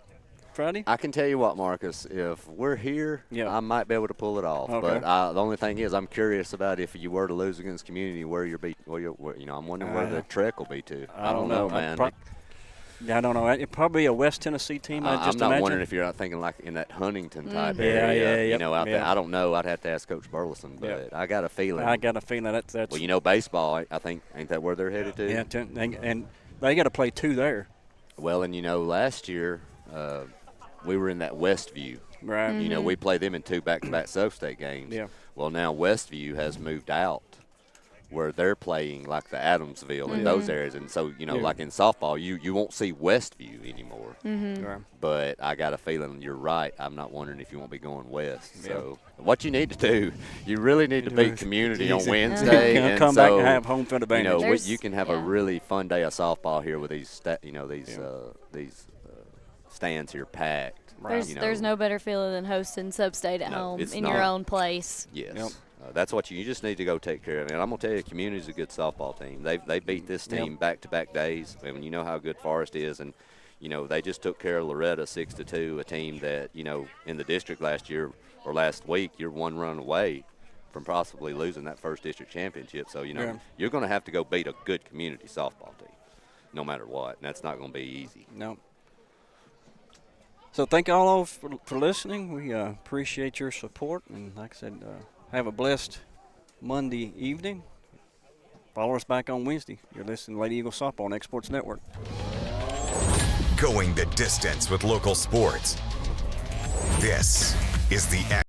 Friday? I can tell you what, Marcus. If we're here, I might be able to pull it off. Okay. But the only thing is, I'm curious about if you were to lose against Community, where I'm wondering where the trek will be to. I don't know, man. I don't know. It'd probably be a West Tennessee team. I'm not wondering if you're not thinking like in that Huntington type area. Out there. I don't know. I'd have to ask Coach Burleson, but I got a feeling. That's. Well, baseball. I think ain't that where they're headed to? Yeah, and they got to play 2 there. Well, and last year we were in that Westview. Right. Mm-hmm. We played them in 2 back-to-back sub-state games. Yeah. Well, now Westview has moved out where they're playing like the Adamsville and those areas. And so, like in softball, you won't see Westview anymore. Mm-hmm. Right. But I got a feeling you're right. I'm not wondering if you won't be going west. Yeah. So what you need to do, you really need to beat Community on Wednesday. And come back and have home field advantage. You can have a really fun day of softball here with these stands here packed. There's no better feeling than hosting sub-state at home in your own place. Yes. Yep. That's what you just need to go take care of. And I'm going to tell you, Community's a good softball team. They beat this team back-to-back days. I mean, you know how good Forrest is, and they just took care of Loretta 6-2, a team that in the district last year or last week, you're one run away from possibly losing that first district championship. So you're going to have to go beat a good Community softball team, no matter what. And that's not going to be easy. No. So thank you all for listening. We appreciate your support, and like I said, have a blessed Monday evening. Follow us back on Wednesday. You're listening to Lady Eagle Softball on Exports Network. Going the distance with local sports. This is the